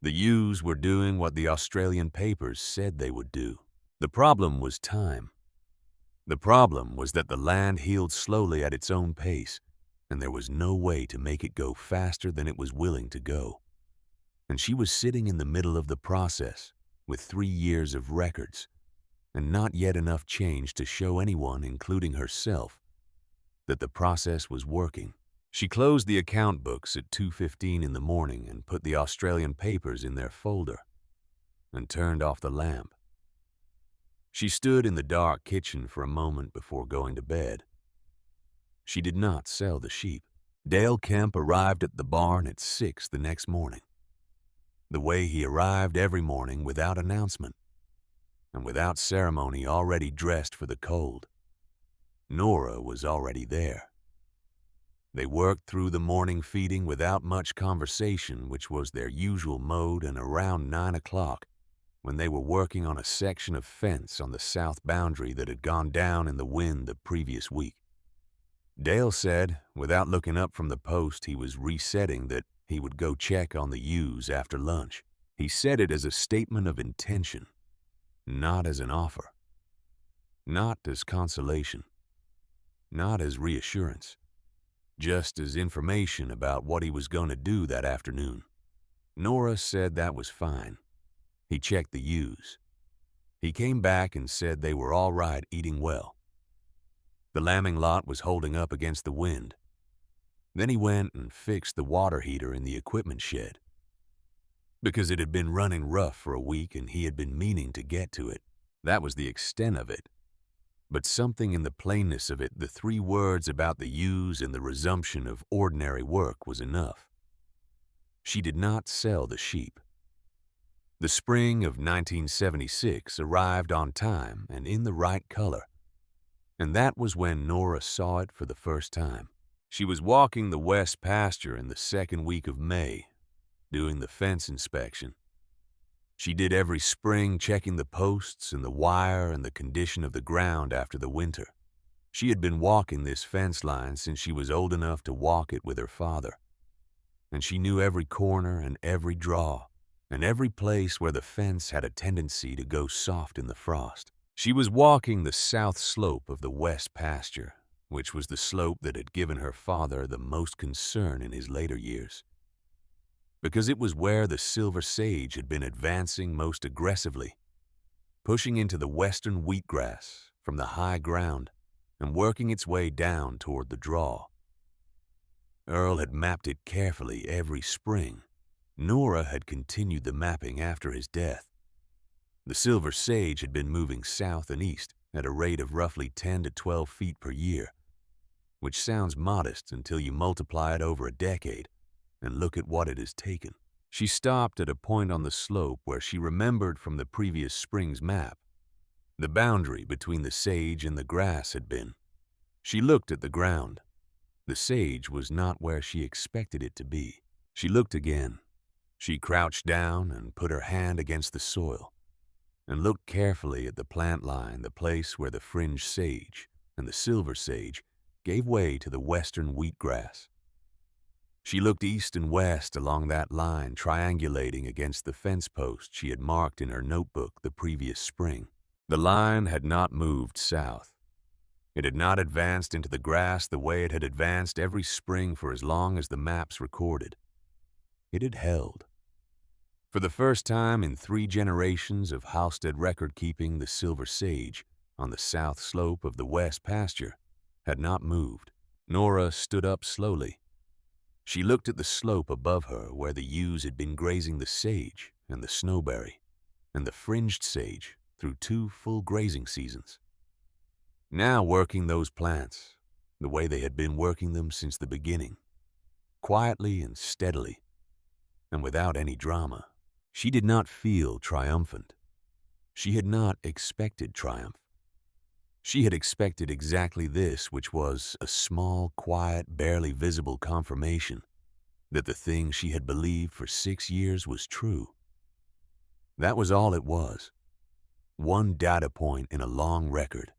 [SPEAKER 1] The ewes were doing what the Australian papers said they would do. The problem was time. The problem was that the land healed slowly at its own pace, and there was no way to make it go faster than it was willing to go. And she was sitting in the middle of the process with 3 years of records, and not yet enough change to show anyone, including herself, that the process was working. She closed the account books at 2:15 in the morning and put the Australian papers in their folder, and turned off the lamp. She stood in the dark kitchen for a moment before going to bed. She did not sell the sheep. Dale Kemp arrived at the barn at 6 the next morning, the way he arrived every morning, without announcement and without ceremony, already dressed for the cold. Nora was already there. They worked through the morning feeding without much conversation, which was their usual mode, and around 9 o'clock, when they were working on a section of fence on the south boundary that had gone down in the wind the previous week, Dale said, without looking up from the post he was resetting, that he would go check on the ewes after lunch. He said it as a statement of intention, not as an offer, not as consolation, not as reassurance, just as information about what he was going to do that afternoon. Nora said that was fine. He checked the ewes. He came back and said they were all right, eating well. The lambing lot was holding up against the wind. Then he went and fixed the water heater in the equipment shed, because it had been running rough for a week and he had been meaning to get to it. That was the extent of it. But something in the plainness of it, the 3 words about the ewes and the resumption of ordinary work, was enough. She did not sell the sheep. The spring of 1976 arrived on time and in the right color, and that was when Nora saw it for the first time. She was walking the west pasture in the second week of May, doing the fence inspection. She did every spring, checking the posts and the wire and the condition of the ground after the winter. She had been walking this fence line since she was old enough to walk it with her father, and she knew every corner and every draw, and every place where the fence had a tendency to go soft in the frost. She was walking the south slope of the west pasture, which was the slope that had given her father the most concern in his later years, because it was where the silver sage had been advancing most aggressively, pushing into the western wheatgrass from the high ground and working its way down toward the draw. Earl had mapped it carefully every spring. Nora had continued the mapping after his death. The silver sage had been moving south and east at a rate of roughly 10 to 12 feet per year, which sounds modest until you multiply it over a decade and look at what it has taken. She stopped at a point on the slope where she remembered from the previous spring's map the boundary between the sage and the grass had been. She looked at the ground. The sage was not where she expected it to be. She looked again. She crouched down and put her hand against the soil and looked carefully at the plant line, the place where the fringed sage and the silver sage gave way to the western wheatgrass. She looked east and west along that line, triangulating against the fence post she had marked in her notebook the previous spring. The line had not moved south. It had not advanced into the grass the way it had advanced every spring for as long as the maps recorded. It had held. For the first time in 3 generations of Halstead record-keeping, the silver sage on the south slope of the west pasture had not moved. Nora stood up slowly. She looked at the slope above her where the ewes had been grazing the sage and the snowberry and the fringed sage through 2 full grazing seasons. now working those plants the way they had been working them since the beginning, quietly and steadily, and without any drama. She did not feel triumphant. She had not expected triumph. She had expected exactly this, which was a small, quiet, barely visible confirmation that the thing she had believed for 6 years was true. That was all it was. One data point in a long record.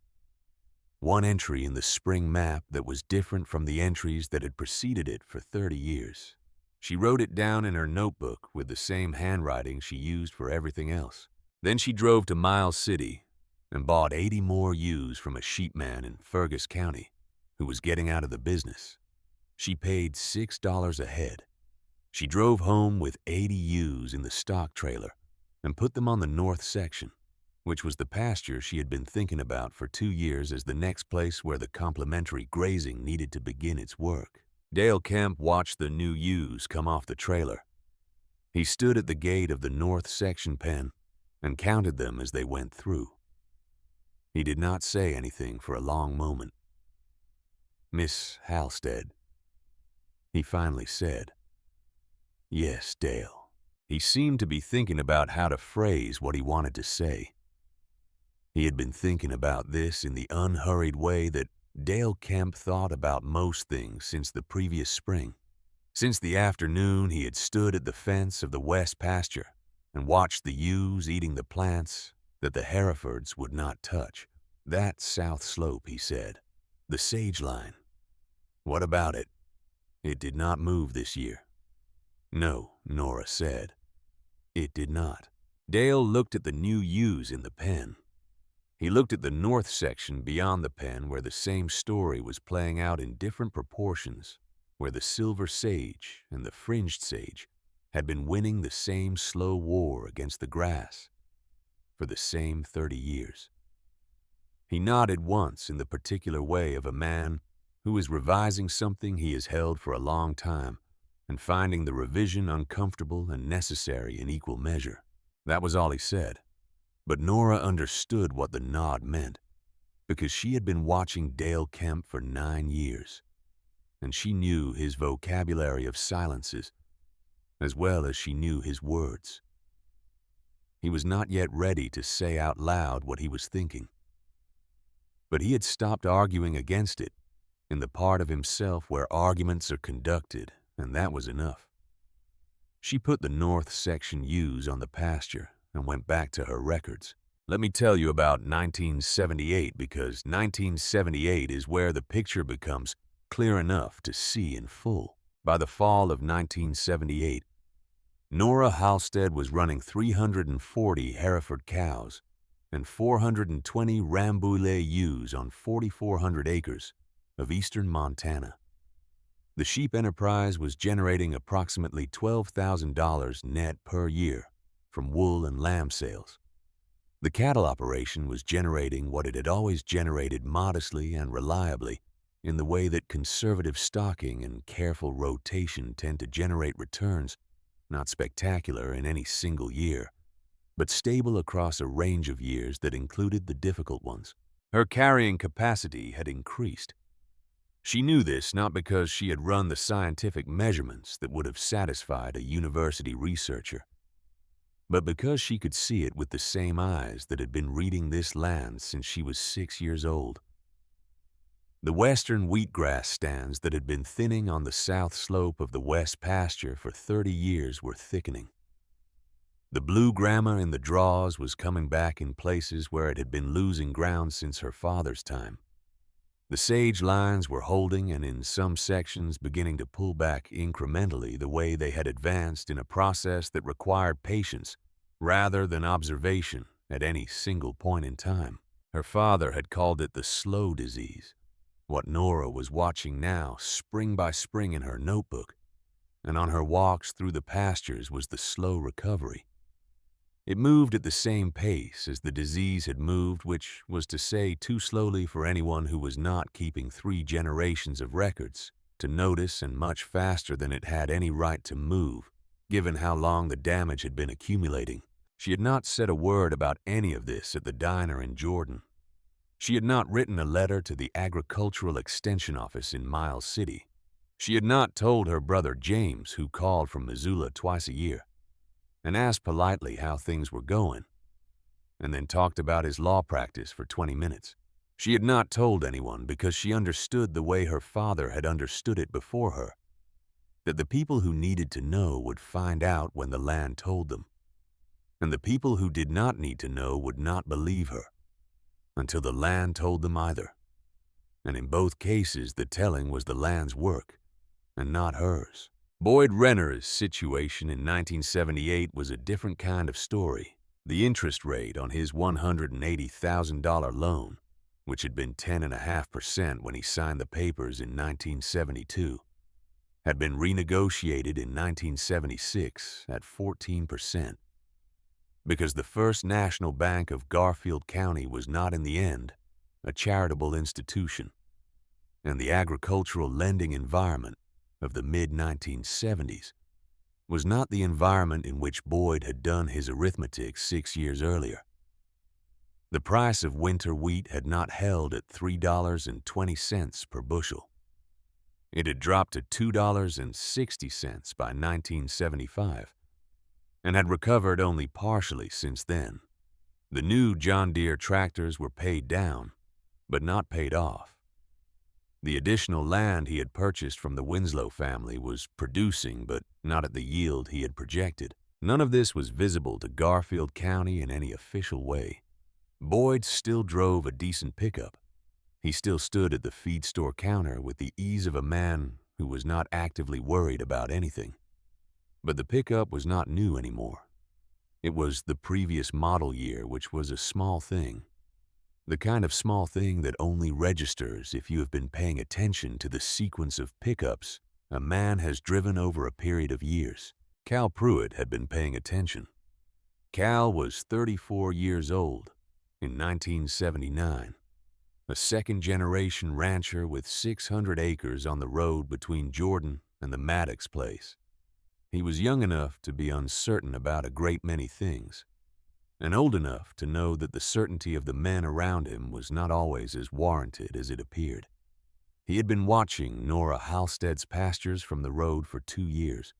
[SPEAKER 1] One entry in the spring map that was different from the entries that had preceded it for 30 years. She wrote it down in her notebook with the same handwriting she used for everything else. Then she drove to Miles City and bought 80 more ewes from a sheepman in Fergus County who was getting out of the business. She paid $6 a head. She drove home with 80 ewes in the stock trailer and put them on the north section, which was the pasture she had been thinking about for 2 years as the next place where the complementary grazing needed to begin its work. Dale Kemp watched the new ewes come off the trailer. He stood at the gate of the north section pen and counted them as they went through. He did not say anything for a long moment. "Miss Halstead," he finally said. "Yes, Dale." He seemed to be thinking about how to phrase what he wanted to say. He had been thinking about this in the unhurried way that Dale Kemp thought about most things since the previous spring. Since the afternoon he had stood at the fence of the west pasture and watched the ewes eating the plants that the Herefords would not touch. That south slope, he said. The sage line. What about it? It did not move this year. No, Nora said. It did not. Dale looked at the new ewes in the pen. He looked at the north section beyond the pen where the same story was playing out in different proportions, where the silver sage and the fringed sage had been winning the same slow war against the grass for the same 30 years. He nodded once in the particular way of a man who is revising something he has held for a long time and finding the revision uncomfortable and necessary in equal measure. That was all he said. But Nora understood what the nod meant, because she had been watching Dale Kemp for 9 years, and she knew his vocabulary of silences as well as she knew his words. He was not yet ready to say out loud what he was thinking, but he had stopped arguing against it in the part of himself where arguments are conducted, and that was enough. She put the north section ewes on the pasture and went back to her records. Let me tell you about 1978, because 1978 is where the picture becomes clear enough to see in full. By the fall of 1978, Nora Halstead was running 340 Hereford cows and 420 Rambouillet ewes on 4,400 acres of eastern Montana. The sheep enterprise was generating approximately $12,000 net per year from wool and lamb sales. The cattle operation was generating what it had always generated modestly and reliably in the way that conservative stocking and careful rotation tend to generate returns, not spectacular in any single year, but stable across a range of years that included the difficult ones. Her carrying capacity had increased. She knew this not because she had run the scientific measurements that would have satisfied a university researcher, but because she could see it with the same eyes that had been reading this land since she was 6 years old. The western wheatgrass stands that had been thinning on the south slope of the west pasture for 30 years were thickening. The blue grama in the draws was coming back in places where it had been losing ground since her father's time. The sage lines were holding and in some sections beginning to pull back incrementally the way they had advanced in a process that required patience rather than observation at any single point in time. Her father had called it the slow disease. What Nora was watching now, spring by spring in her notebook, and on her walks through the pastures was the slow recovery. It moved at the same pace as the disease had moved, which was to say too slowly for anyone who was not keeping 3 generations of records to notice, and much faster than it had any right to move, given how long the damage had been accumulating. She had not said a word about any of this at the diner in Jordan. She had not written a letter to the Agricultural Extension Office in Miles City. She had not told her brother James, who called from Missoula twice a year, and asked politely how things were going, and then talked about his law practice for 20 minutes. She had not told anyone because she understood the way her father had understood it before her, that the people who needed to know would find out when the land told them, and the people who did not need to know would not believe her until the land told them either. And in both cases, the telling was the land's work and not hers. Boyd Renner's situation in 1978 was a different kind of story. The interest rate on his $180,000 loan, which had been 10.5% when he signed the papers in 1972, had been renegotiated in 1976 at 14%. Because the First National Bank of Garfield County was not in the end a charitable institution, and the agricultural lending environment of the mid-1970s was not the environment in which Boyd had done his arithmetic 6 years earlier. The price of winter wheat had not held at $3.20 per bushel. It had dropped to $2.60 by 1975, and had recovered only partially since then. The new John Deere tractors were paid down, but not paid off. The additional land he had purchased from the Winslow family was producing, but not at the yield he had projected. None of this was visible to Garfield County in any official way. Boyd still drove a decent pickup. He still stood at the feed store counter with the ease of a man who was not actively worried about anything. But the pickup was not new anymore. It was the previous model year, which was a small thing. The kind of small thing that only registers if you have been paying attention to the sequence of pickups a man has driven over a period of years. Cal Pruitt had been paying attention. Cal was 34 years old in 1979, a second-generation rancher with 600 acres on the road between Jordan and the Maddox place. He was young enough to be uncertain about a great many things, and old enough to know that the certainty of the men around him was not always as warranted as it appeared. He had been watching Nora Halstead's pastures from the road for 2 years.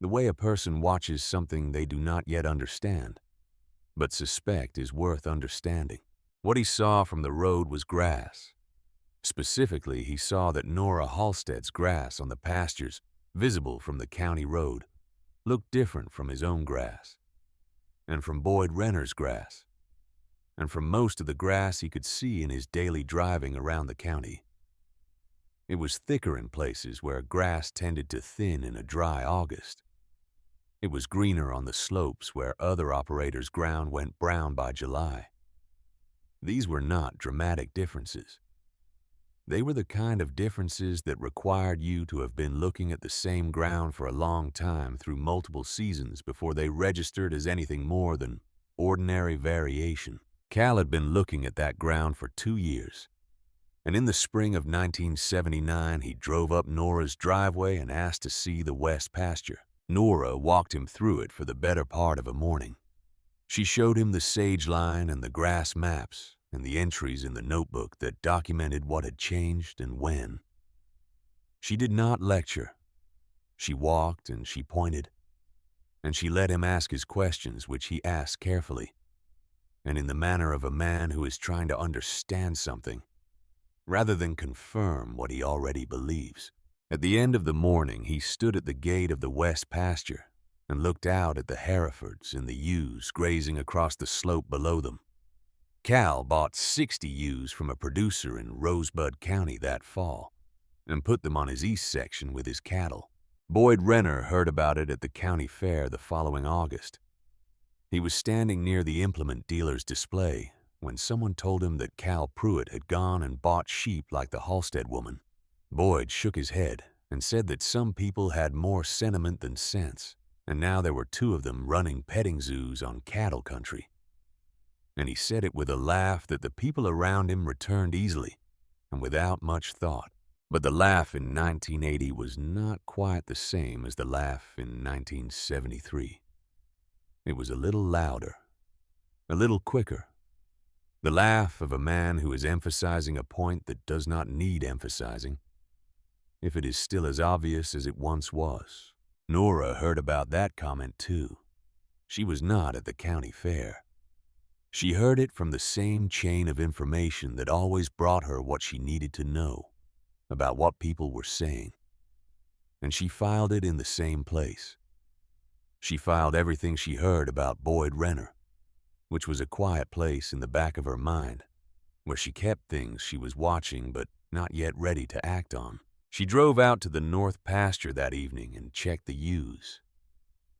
[SPEAKER 1] The way a person watches something they do not yet understand, but suspect is worth understanding. What he saw from the road was grass. Specifically, he saw that Nora Halstead's grass on the pastures, visible from the county road, looked different from his own grass, and from Boyd Renner's grass, and from most of the grass he could see in his daily driving around the county. It was thicker in places where grass tended to thin in a dry August. It was greener on the slopes where other operators' ground went brown by July. These were not dramatic differences. They were the kind of differences that required you to have been looking at the same ground for a long time through multiple seasons before they registered as anything more than ordinary variation. Cal had been looking at that ground for 2 years, and in the spring of 1979 he drove up Nora's driveway and asked to see the west pasture. Nora walked him through it for the better part of a morning. She showed him the sage line and the grass maps and the entries in the notebook that documented what had changed and when. She did not lecture. She walked and she pointed, and she let him ask his questions, which he asked carefully, and in the manner of a man who is trying to understand something, rather than confirm what he already believes. At the end of the morning, he stood at the gate of the west pasture and looked out at the Herefords and the ewes grazing across the slope below them. Cal bought 60 ewes from a producer in Rosebud County that fall and put them on his east section with his cattle. Boyd Renner heard about it at the county fair the following August. He was standing near the implement dealer's display when someone told him that Cal Pruitt had gone and bought sheep like the Halstead woman. Boyd shook his head and said that some people had more sentiment than sense, and now there were 2 of them running petting zoos on cattle country. And he said it with a laugh that the people around him returned easily and without much thought. But the laugh in 1980 was not quite the same as the laugh in 1973. It was a little louder, a little quicker, The laugh of a man who is emphasizing a point that does not need emphasizing, if it is still as obvious as it once was. Nora heard about that comment too. She was not at the county fair. She heard it from the same chain of information that always brought her what she needed to know about what people were saying. And she filed it in the same place. She filed everything she heard about Boyd Renner, which was a quiet place in the back of her mind, where she kept things she was watching but not yet ready to act on. She drove out to the north pasture that evening and checked the ewes.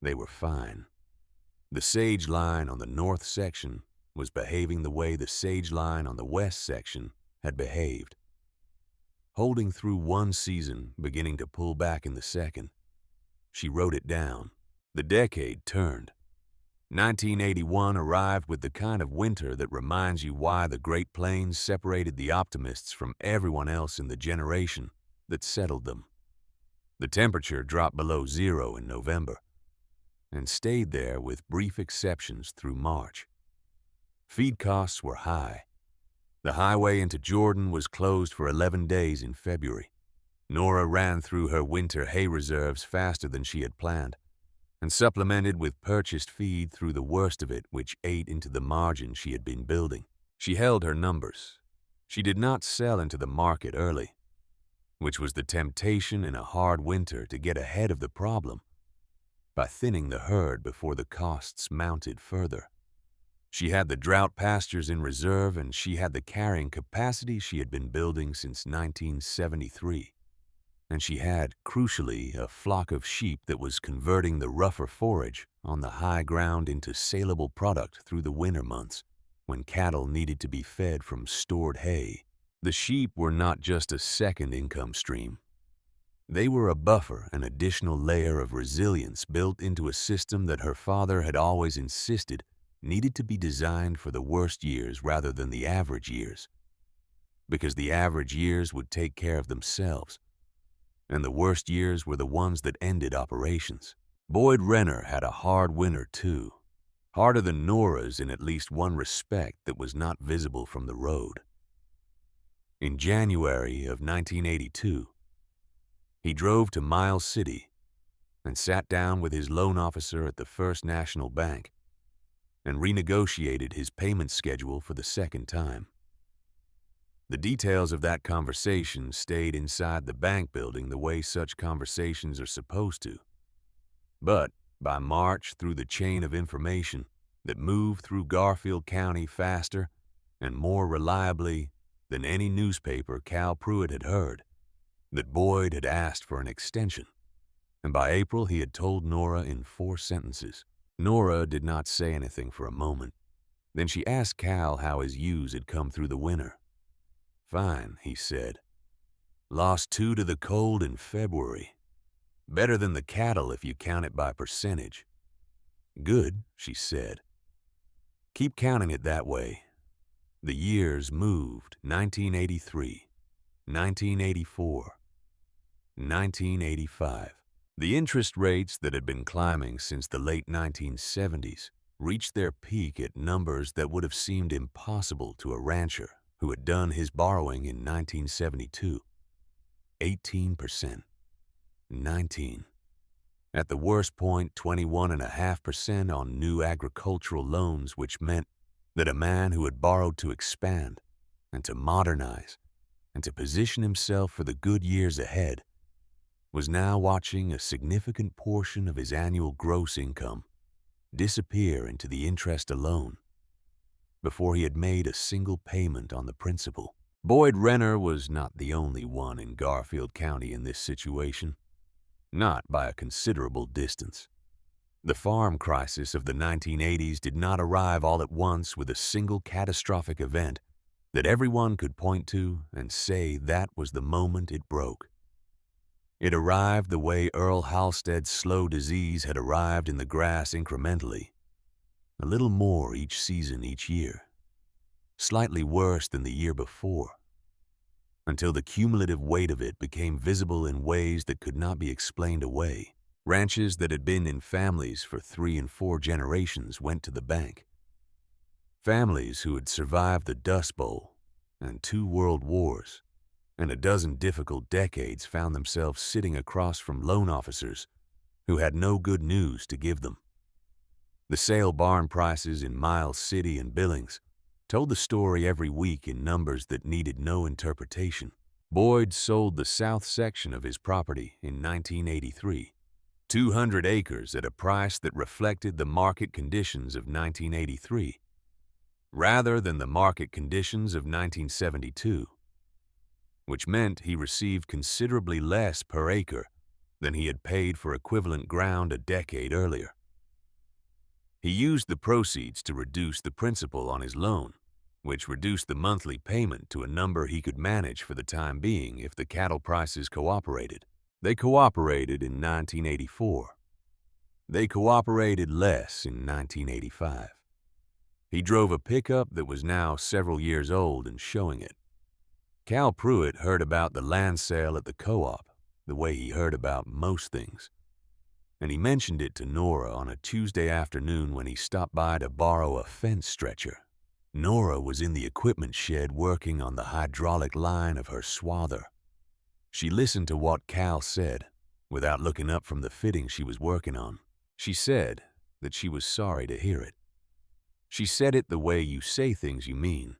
[SPEAKER 1] They were fine. The sage line on the north section was behaving the way the sage line on the west section had behaved, holding through one season, beginning to pull back in the second. She wrote it down. The decade turned. 1981 arrived with the kind of winter that reminds you why the Great Plains separated the optimists from everyone else in the generation that settled them. The temperature dropped below zero in November and stayed there with brief exceptions through March. Feed costs were high. The highway into Jordan was closed for 11 days in February. Nora ran through her winter hay reserves faster than she had planned and supplemented with purchased feed through the worst of it, which ate into the margin she had been building. She held her numbers. She did not sell into the market early, which was the temptation in a hard winter to get ahead of the problem by thinning the herd before the costs mounted further. She had the drought pastures in reserve, and she had the carrying capacity she had been building since 1973. And she had, crucially, a flock of sheep that was converting the rougher forage on the high ground into saleable product through the winter months, when cattle needed to be fed from stored hay. The sheep were not just a second income stream. They were a buffer, an additional layer of resilience built into a system that her father had always insisted needed to be designed for the worst years rather than the average years, because the average years would take care of themselves, and the worst years were the ones that ended operations. Boyd Renner had a hard winter too, harder than Nora's in at least one respect that was not visible from the road. In January of 1982, he drove to Miles City and sat down with his loan officer at the First National Bank and renegotiated his payment schedule for the second time. The details of that conversation stayed inside the bank building the way such conversations are supposed to. But by March, through the chain of information that moved through Garfield County faster and more reliably than any newspaper Cal Pruitt had heard, that Boyd had asked for an extension, and by April he had told Nora in 4 sentences. Nora did not say anything for a moment. Then she asked Cal how his ewes had come through the winter. "Fine," he said. "Lost 2 to the cold in February. Better than the cattle if you count it by percentage." "Good," she said. "Keep counting it that way." The years moved. 1983, 1984, 1985. The interest rates that had been climbing since the late 1970s reached their peak at numbers that would have seemed impossible to a rancher who had done his borrowing in 1972. 18%, 19%. At the worst point, 21.5% on new agricultural loans, which meant that a man who had borrowed to expand and to modernize and to position himself for the good years ahead was now watching a significant portion of his annual gross income disappear into the interest alone before he had made a single payment on the principal. Boyd Renner was not the only one in Garfield County in this situation, not by a considerable distance. The farm crisis of the 1980s did not arrive all at once with a single catastrophic event that everyone could point to and say that was the moment it broke. It arrived the way Earl Halstead's slow disease had arrived in the grass incrementally, a little more each season each year, slightly worse than the year before, until the cumulative weight of it became visible in ways that could not be explained away. Ranches that had been in families for 3 and 4 generations went to the bank. Families who had survived the Dust Bowl and 2 world wars and a dozen difficult decades found themselves sitting across from loan officers who had no good news to give them. The sale barn prices in Miles City and Billings told the story every week in numbers that needed no interpretation. Boyd sold the south section of his property in 1983, 200 acres at a price that reflected the market conditions of 1983, rather than the market conditions of 1972, which meant he received considerably less per acre than he had paid for equivalent ground a decade earlier. He used the proceeds to reduce the principal on his loan, which reduced the monthly payment to a number he could manage for the time being if the cattle prices cooperated. They cooperated in 1984. They cooperated less in 1985. He drove a pickup that was now several years old and showing it. Cal Pruitt heard about the land sale at the co-op the way he heard about most things, and he mentioned it to Nora on a Tuesday afternoon when he stopped by to borrow a fence stretcher. Nora was in the equipment shed working on the hydraulic line of her swather. She listened to what Cal said without looking up from the fitting she was working on. She said that she was sorry to hear it. She said it the way you say things you mean,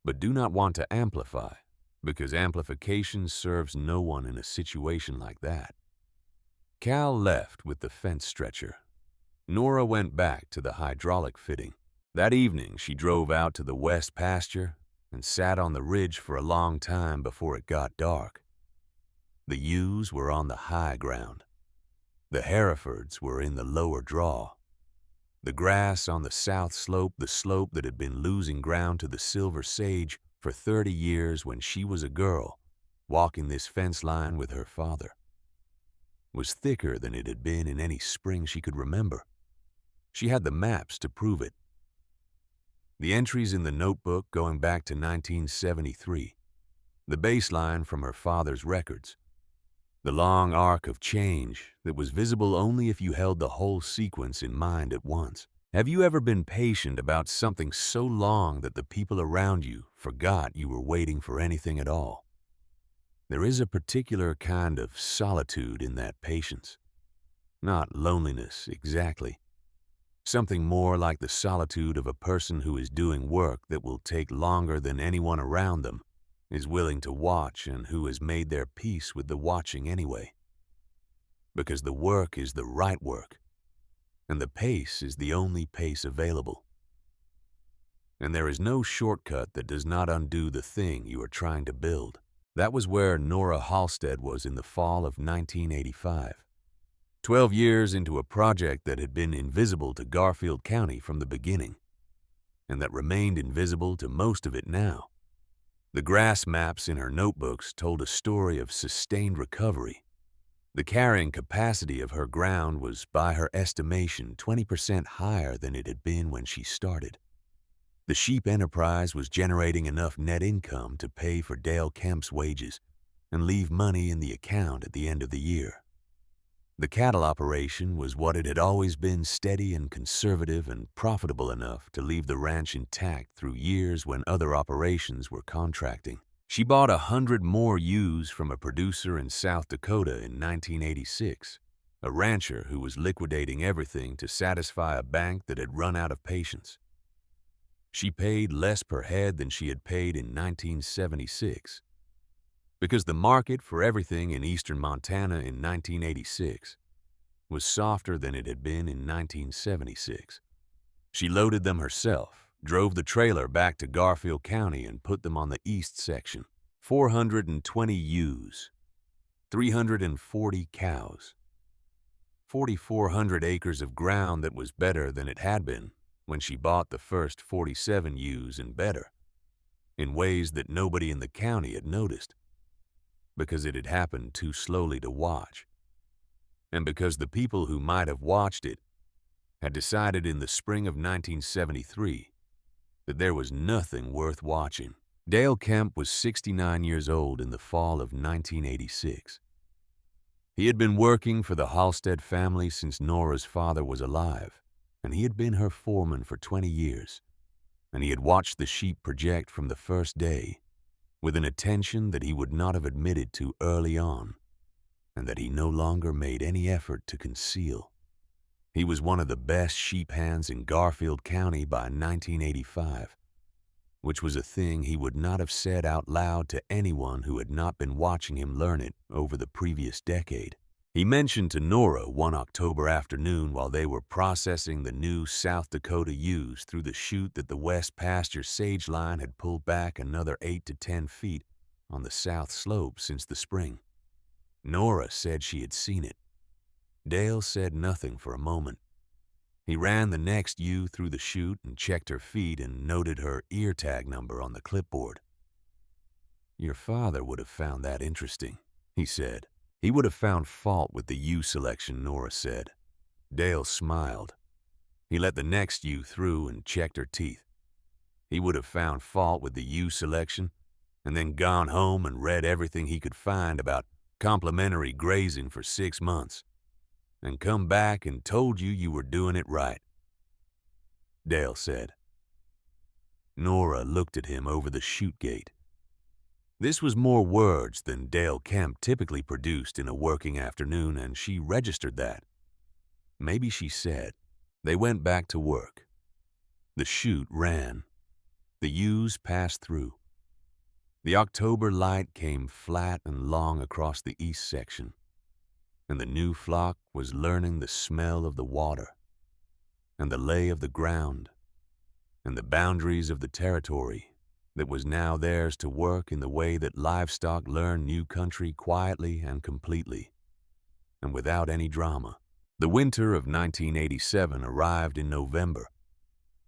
[SPEAKER 1] but do not want to amplify, because amplification serves no one in a situation like that. Cal left with the fence stretcher. Nora went back to the hydraulic fitting. That evening, she drove out to the west pasture and sat on the ridge for a long time before it got dark. The ewes were on the high ground. The Herefords were in the lower draw. The grass on the south slope, the slope that had been losing ground to the silver sage for 30 years when she was a girl, walking this fence line with her father, was thicker than it had been in any spring she could remember. She had the maps to prove it. The entries in the notebook going back to 1973, the baseline from her father's records, the long arc of change that was visible only if you held the whole sequence in mind at once. Have you ever been patient about something so long that the people around you forgot you were waiting for anything at all? There is a particular kind of solitude in that patience. Not loneliness exactly. Something more like the solitude of a person who is doing work that will take longer than anyone around them is willing to watch and who has made their peace with the watching anyway. Because the work is the right work, and the pace is the only pace available. And there is no shortcut that does not undo the thing you are trying to build. That was where Nora Halstead was in the fall of 1985. 12 years into a project that had been invisible to Garfield County from the beginning, and that remained invisible to most of it now. The grass maps in her notebooks told a story of sustained recovery. The carrying capacity of her ground was, by her estimation, 20% higher than it had been when she started. The sheep enterprise was generating enough net income to pay for Dale Kemp's wages and leave money in the account at the end of the year. The cattle operation was what it had always been, steady and conservative and profitable enough to leave the ranch intact through years when other operations were contracting. She bought 100 more ewes from a producer in South Dakota in 1986, a rancher who was liquidating everything to satisfy a bank that had run out of patience. She paid less per head than she had paid in 1976. Because the market for everything in eastern Montana in 1986 was softer than it had been in 1976. She loaded them herself, drove the trailer back to Garfield County and put them on the east section. 420 ewes, 340 cows, 4,400 acres of ground that was better than it had been when she bought the first 47 ewes and better, in ways that nobody in the county had noticed, because it had happened too slowly to watch, and because the people who might have watched it had decided in the spring of 1973 that there was nothing worth watching. Dale Kemp was 69 years old in the fall of 1986. He had been working for the Halstead family since Nora's father was alive, and he had been her foreman for 20 years. and he had watched the sheep project from the first day with an attention that he would not have admitted to early on, and that he no longer made any effort to conceal. He was one of the best sheep hands in Garfield County by 1985, which was a thing he would not have said out loud to anyone who had not been watching him learn it over the previous decade. He mentioned to Nora one October afternoon while they were processing the new South Dakota ewes through the chute that the West Pasture sage line had pulled back another 8 to 10 feet on the south slope since the spring. Nora said she had seen it. Dale said nothing for a moment. He ran the next ewe through the chute and checked her feet and noted her ear tag number on the clipboard. "Your father would have found that interesting," he said. "He would have found fault with the ewe selection," Nora said. Dale smiled. He let the next ewe through and checked her teeth. He would have found fault with the ewe selection and then gone home and read everything he could find about complimentary grazing for 6 months and come back and told you you were doing it right, Dale said. Nora looked at him over the chute gate. This was more words than Dale Kemp typically produced in a working afternoon, and she registered that. Maybe she said. They went back to work. The chute ran. The ewes passed through. The October light came flat and long across the east section, and the new flock was learning the smell of the water, and the lay of the ground, and the boundaries of the territory that was now theirs to work in the way that livestock learn new country quietly and completely, and without any drama. The winter of 1987 arrived in November,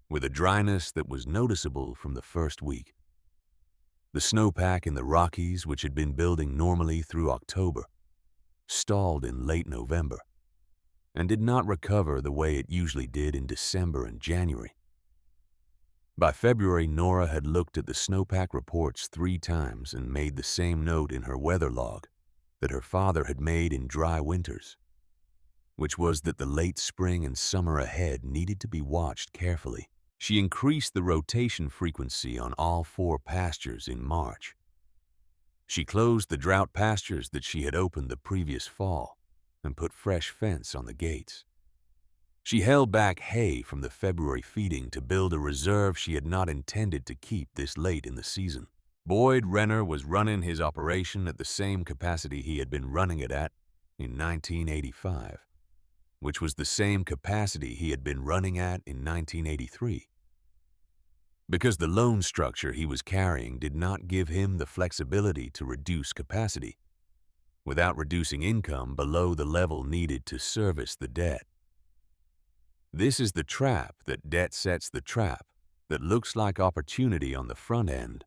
[SPEAKER 1] with a dryness that was noticeable from the first week. The snowpack in the Rockies, which had been building normally through October, stalled in late November, and did not recover the way it usually did in December and January. By February, Nora had looked at the snowpack reports 3 times and made the same note in her weather log that her father had made in dry winters, which was that the late spring and summer ahead needed to be watched carefully. She increased the rotation frequency on all 4 pastures in March. She closed the drought pastures that she had opened the previous fall and put fresh fence on the gates. She held back hay from the February feeding to build a reserve she had not intended to keep this late in the season. Boyd Renner was running his operation at the same capacity he had been running it at in 1985, which was the same capacity he had been running at in 1983. Because the loan structure he was carrying did not give him the flexibility to reduce capacity without reducing income below the level needed to service the debt. This is the trap that debt sets, the trap that looks like opportunity on the front end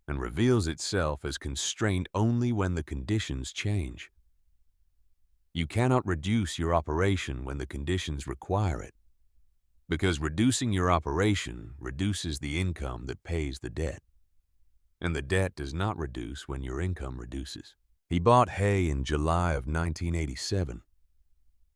[SPEAKER 1] and reveals itself as constraint only when the conditions change. You cannot reduce your operation when the conditions require it, because reducing your operation reduces the income that pays the debt, and the debt does not reduce when your income reduces. He bought hay in July of 1987,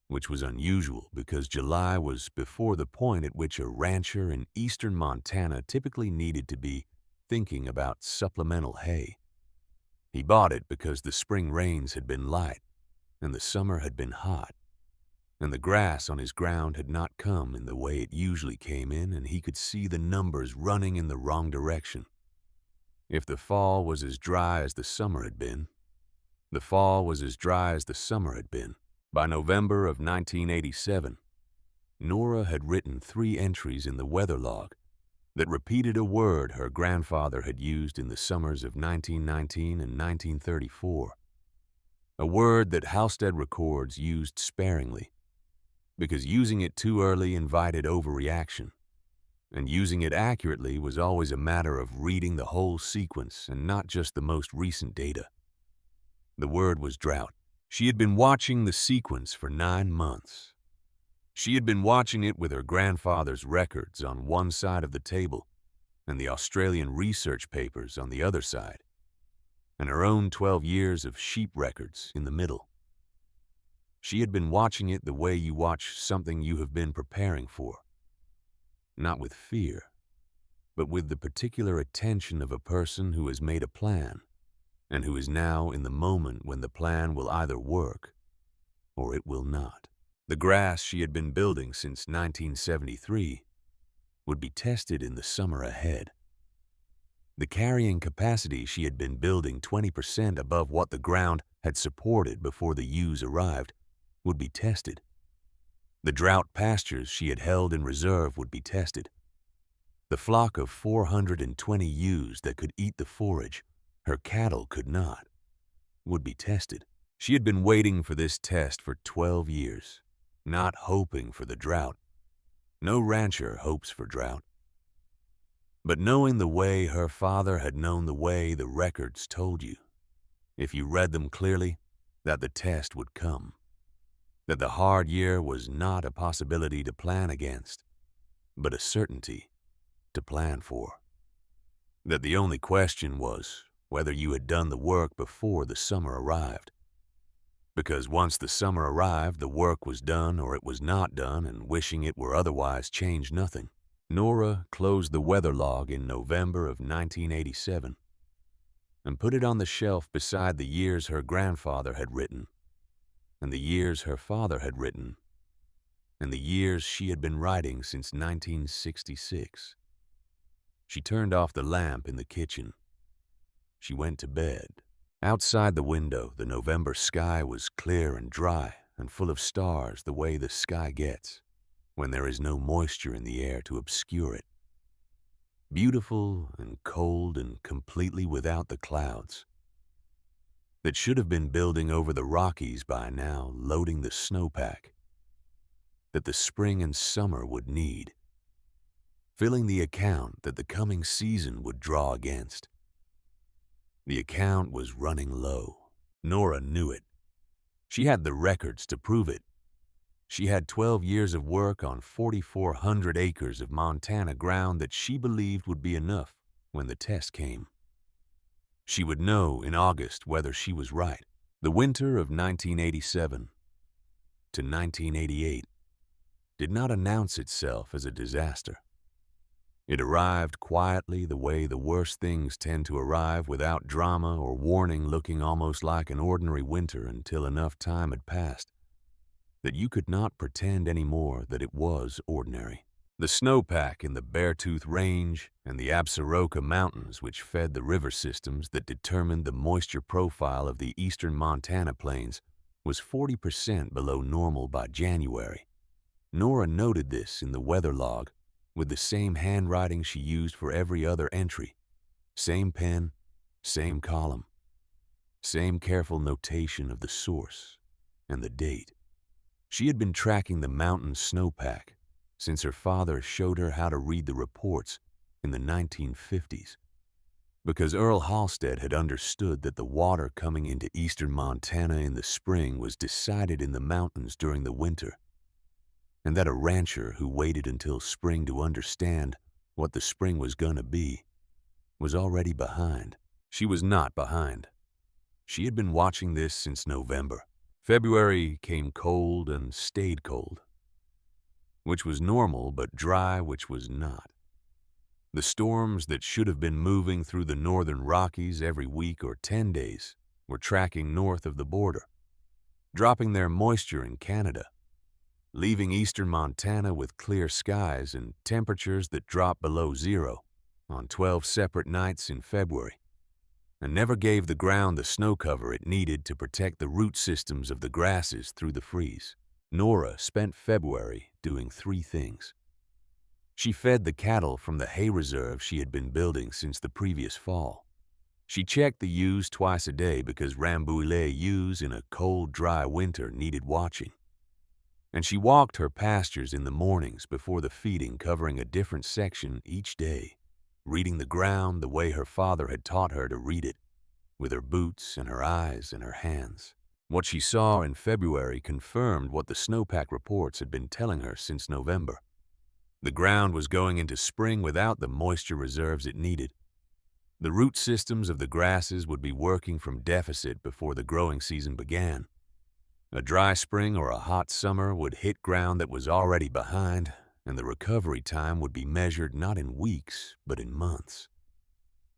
[SPEAKER 1] which was unusual because July was before the point at which a rancher in eastern Montana typically needed to be thinking about supplemental hay. He bought it because the spring rains had been light and the summer had been hot, and the grass on his ground had not come in the way it usually came in, and he could see the numbers running in the wrong direction. If the fall was as dry as the summer had been, the fall was as dry as the summer had been. By November of 1987, Nora had written 3 entries in the weather log that repeated a word her grandfather had used in the summers of 1919 and 1934, a word that Halstead records used sparingly, because using it too early invited overreaction, and using it accurately was always a matter of reading the whole sequence and not just the most recent data. The word was drought. She had been watching the sequence for 9 months. She had been watching it with her grandfather's records on one side of the table and the Australian research papers on the other side, and her own 12 years of sheep records in the middle. She had been watching it the way you watch something you have been preparing for, not with fear, but with the particular attention of a person who has made a plan and who is now in the moment when the plan will either work or it will not. The grass she had been building since 1973 would be tested in the summer ahead. The carrying capacity she had been building 20% above what the ground had supported before the ewes arrived would be tested. The drought pastures she had held in reserve would be tested. The flock of 420 ewes that could eat the forage, her cattle could not, would be tested. She had been waiting for this test for 12 years, not hoping for the drought. No rancher hopes for drought. But knowing the way her father had known the way the records told you, if you read them clearly, that the test would come. That the hard year was not a possibility to plan against, but a certainty to plan for. That the only question was whether you had done the work before the summer arrived. Because once the summer arrived, the work was done or it was not done, and wishing it were otherwise changed nothing. Nora closed the weather log in November of 1987 and put it on the shelf beside the years her grandfather had written, and the years her father had written, and the years she had been writing since 1966. She turned off the lamp in the kitchen. She went to bed. Outside the window, the November sky was clear and dry and full of stars the way the sky gets when there is no moisture in the air to obscure it. Beautiful and cold and completely without the clouds that should have been building over the Rockies by now, loading the snowpack that the spring and summer would need, filling the account that the coming season would draw against. The account was running low. Nora knew it. She had the records to prove it. She had 12 years of work on 4,400 acres of Montana ground that she believed would be enough when the test came. She would know in August whether she was right. The winter of 1987 to 1988 did not announce itself as a disaster. It arrived quietly the way the worst things tend to arrive, without drama or warning, looking almost like an ordinary winter until enough time had passed that you could not pretend anymore that it was ordinary. The snowpack in the Beartooth Range and the Absaroka Mountains, which fed the river systems that determined the moisture profile of the eastern Montana plains, was 40% below normal by January. Nora noted this in the weather log with the same handwriting she used for every other entry. Same pen, same column, same careful notation of the source and the date. She had been tracking the mountain snowpack since her father showed her how to read the reports in the 1950s, because Earl Halstead had understood that the water coming into eastern Montana in the spring was decided in the mountains during the winter, and that a rancher who waited until spring to understand what the spring was going to be was already behind. She was not behind. She had been watching this since November. February came cold and stayed cold, which was normal, but dry, which was not. The storms that should have been moving through the northern Rockies every week or 10 days were tracking north of the border, dropping their moisture in Canada, leaving eastern Montana with clear skies and temperatures that dropped below zero on 12 separate nights in February, and never gave the ground the snow cover it needed to protect the root systems of the grasses through the freeze. Nora spent February doing 3 things. She fed the cattle from the hay reserve she had been building since the previous fall. She checked the ewes twice a day because Rambouillet ewes in a cold, dry winter needed watching. And she walked her pastures in the mornings before the feeding, covering a different section each day, reading the ground the way her father had taught her to read it, with her boots and her eyes and her hands. What she saw in February confirmed what the snowpack reports had been telling her since November. The ground was going into spring without the moisture reserves it needed. The root systems of the grasses would be working from deficit before the growing season began. A dry spring or a hot summer would hit ground that was already behind, and the recovery time would be measured not in weeks, but in months.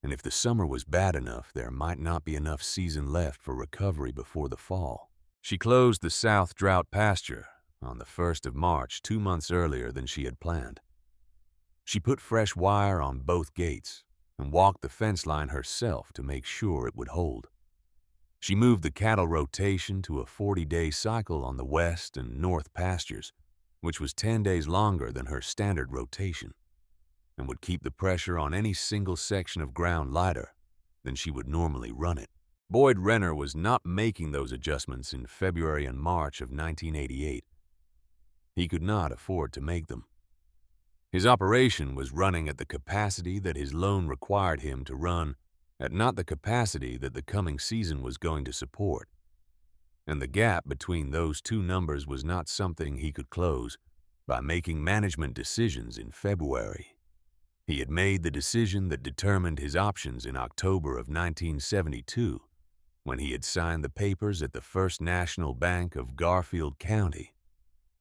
[SPEAKER 1] And if the summer was bad enough, there might not be enough season left for recovery before the fall. She closed the South Drought pasture on the 1st of March, 2 months earlier than she had planned. She put fresh wire on both gates and walked the fence line herself to make sure it would hold. She moved the cattle rotation to a 40-day cycle on the west and north pastures, which was 10 days longer than her standard rotation, and would keep the pressure on any single section of ground lighter than she would normally run it. Boyd Renner was not making those adjustments in February and March of 1988. He could not afford to make them. His operation was running at the capacity that his loan required him to run, at not the capacity that the coming season was going to support. And the gap between those two numbers was not something he could close by making management decisions in February. He had made the decision that determined his options in October of 1972, when he had signed the papers at the First National Bank of Garfield County.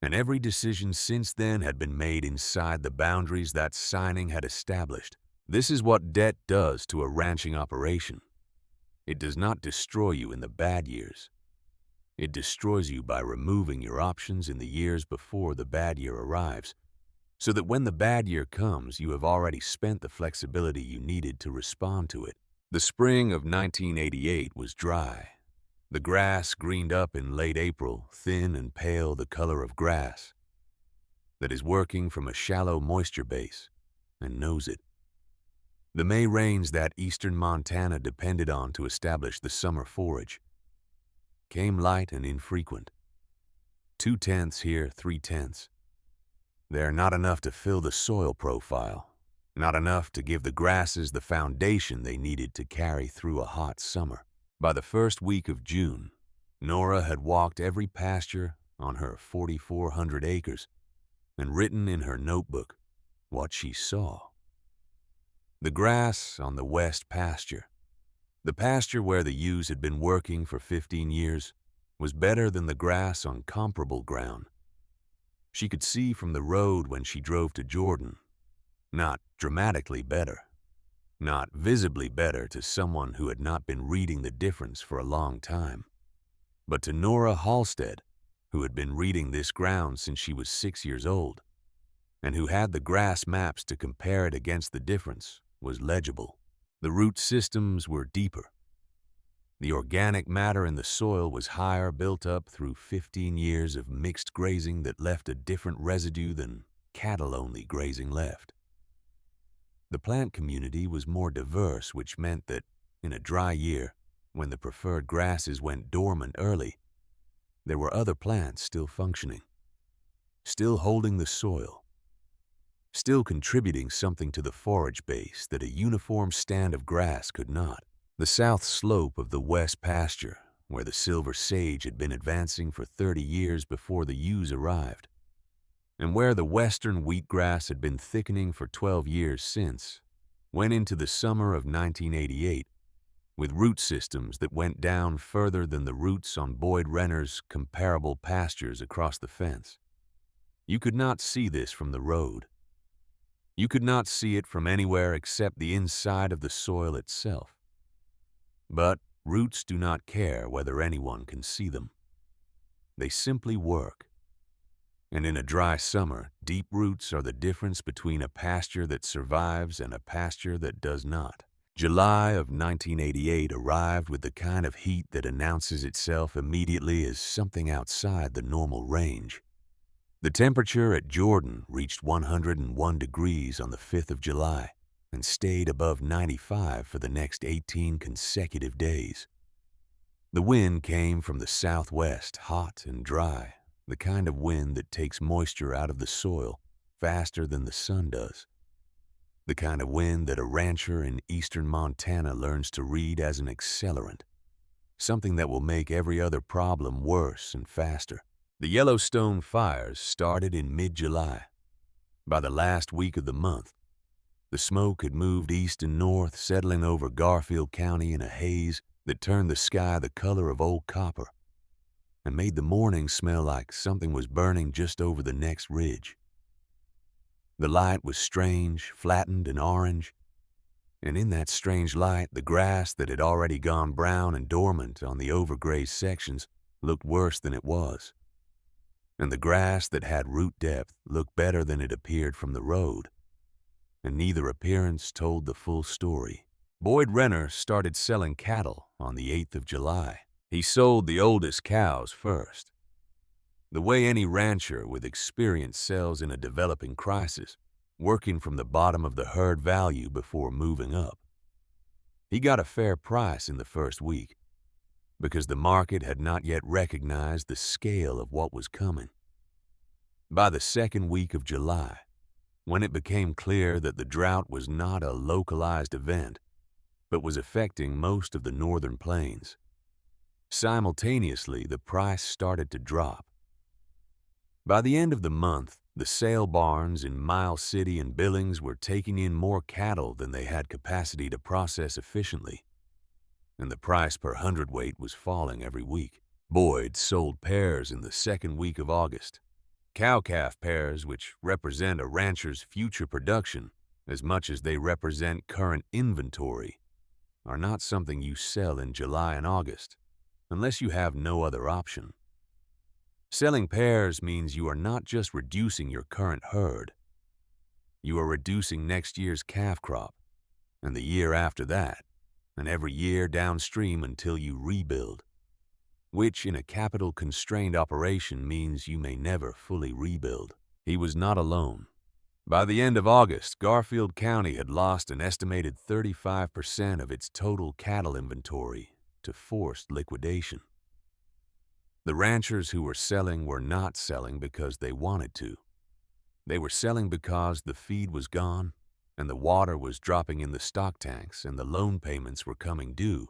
[SPEAKER 1] And every decision since then had been made inside the boundaries that signing had established. This is what debt does to a ranching operation. It does not destroy you in the bad years. It destroys you by removing your options in the years before the bad year arrives, so that when the bad year comes, you have already spent the flexibility you needed to respond to it. The spring of 1988 was dry. The grass greened up in late April, thin and pale, the color of grass that is working from a shallow moisture base and knows it. The May rains that eastern Montana depended on to establish the summer forage came light and infrequent. 2/10 here, 3/10. They're not enough to fill the soil profile, not enough to give the grasses the foundation they needed to carry through a hot summer. By the first week of June, Nora had walked every pasture on her 4,400 acres and written in her notebook what she saw. The grass on the west pasture, the pasture where the ewes had been working for 15 years, was better than the grass on comparable ground. She could see from the road when she drove to Jordan, not dramatically better. Not visibly better to someone who had not been reading the difference for a long time. But to Nora Halstead, who had been reading this ground since she was 6 years old, and who had the grass maps to compare it against, the difference was legible. The root systems were deeper. The organic matter in the soil was higher, built up through 15 years of mixed grazing that left a different residue than cattle-only grazing left. The plant community was more diverse, which meant that, in a dry year, when the preferred grasses went dormant early, there were other plants still functioning, still holding the soil, still contributing something to the forage base that a uniform stand of grass could not. The south slope of the west pasture, where the silver sage had been advancing for 30 years before the ewes arrived, and where the western wheatgrass had been thickening for 12 years since, went into the summer of 1988 with root systems that went down further than the roots on Boyd Renner's comparable pastures across the fence. You could not see this from the road. You could not see it from anywhere except the inside of the soil itself. But roots do not care whether anyone can see them. They simply work. And in a dry summer, deep roots are the difference between a pasture that survives and a pasture that does not. July of 1988 arrived with the kind of heat that announces itself immediately as something outside the normal range. The temperature at Jordan reached 101 degrees on the 5th of July and stayed above 95 for the next 18 consecutive days. The wind came from the southwest, hot and dry, the kind of wind that takes moisture out of the soil faster than the sun does. The kind of wind that a rancher in eastern Montana learns to read as an accelerant, something that will make every other problem worse and faster. The Yellowstone fires started in mid-July. By the last week of the month, the smoke had moved east and north, settling over Garfield County in a haze that turned the sky the color of old copper and made the morning smell like something was burning just over the next ridge. The light was strange, flattened and orange, and in that strange light, the grass that had already gone brown and dormant on the overgrazed sections looked worse than it was. And the grass that had root depth looked better than it appeared from the road. And neither appearance told the full story. Boyd Renner started selling cattle on the 8th of July. He sold the oldest cows first. The way any rancher with experience sells in a developing crisis, working from the bottom of the herd value before moving up. He got a fair price in the first week because the market had not yet recognized the scale of what was coming. By the second week of July, when it became clear that the drought was not a localized event, but was affecting most of the northern plains, simultaneously the price started to drop. By the end of the month, the sale barns in Miles City and Billings were taking in more cattle than they had capacity to process efficiently, and the price per hundredweight was falling every week. Boyd sold pairs in the second week of August. Cow-calf pairs, which represent a rancher's future production as much as they represent current inventory, are not something you sell in July and August unless you have no other option. Selling pairs means you are not just reducing your current herd. You are reducing next year's calf crop, and the year after that, and every year downstream until you rebuild, which in a capital-constrained operation means you may never fully rebuild. He was not alone. By the end of August, Garfield County had lost an estimated 35% of its total cattle inventory to forced liquidation. The ranchers who were selling were not selling because they wanted to. They were selling because the feed was gone, and the water was dropping in the stock tanks, and the loan payments were coming due,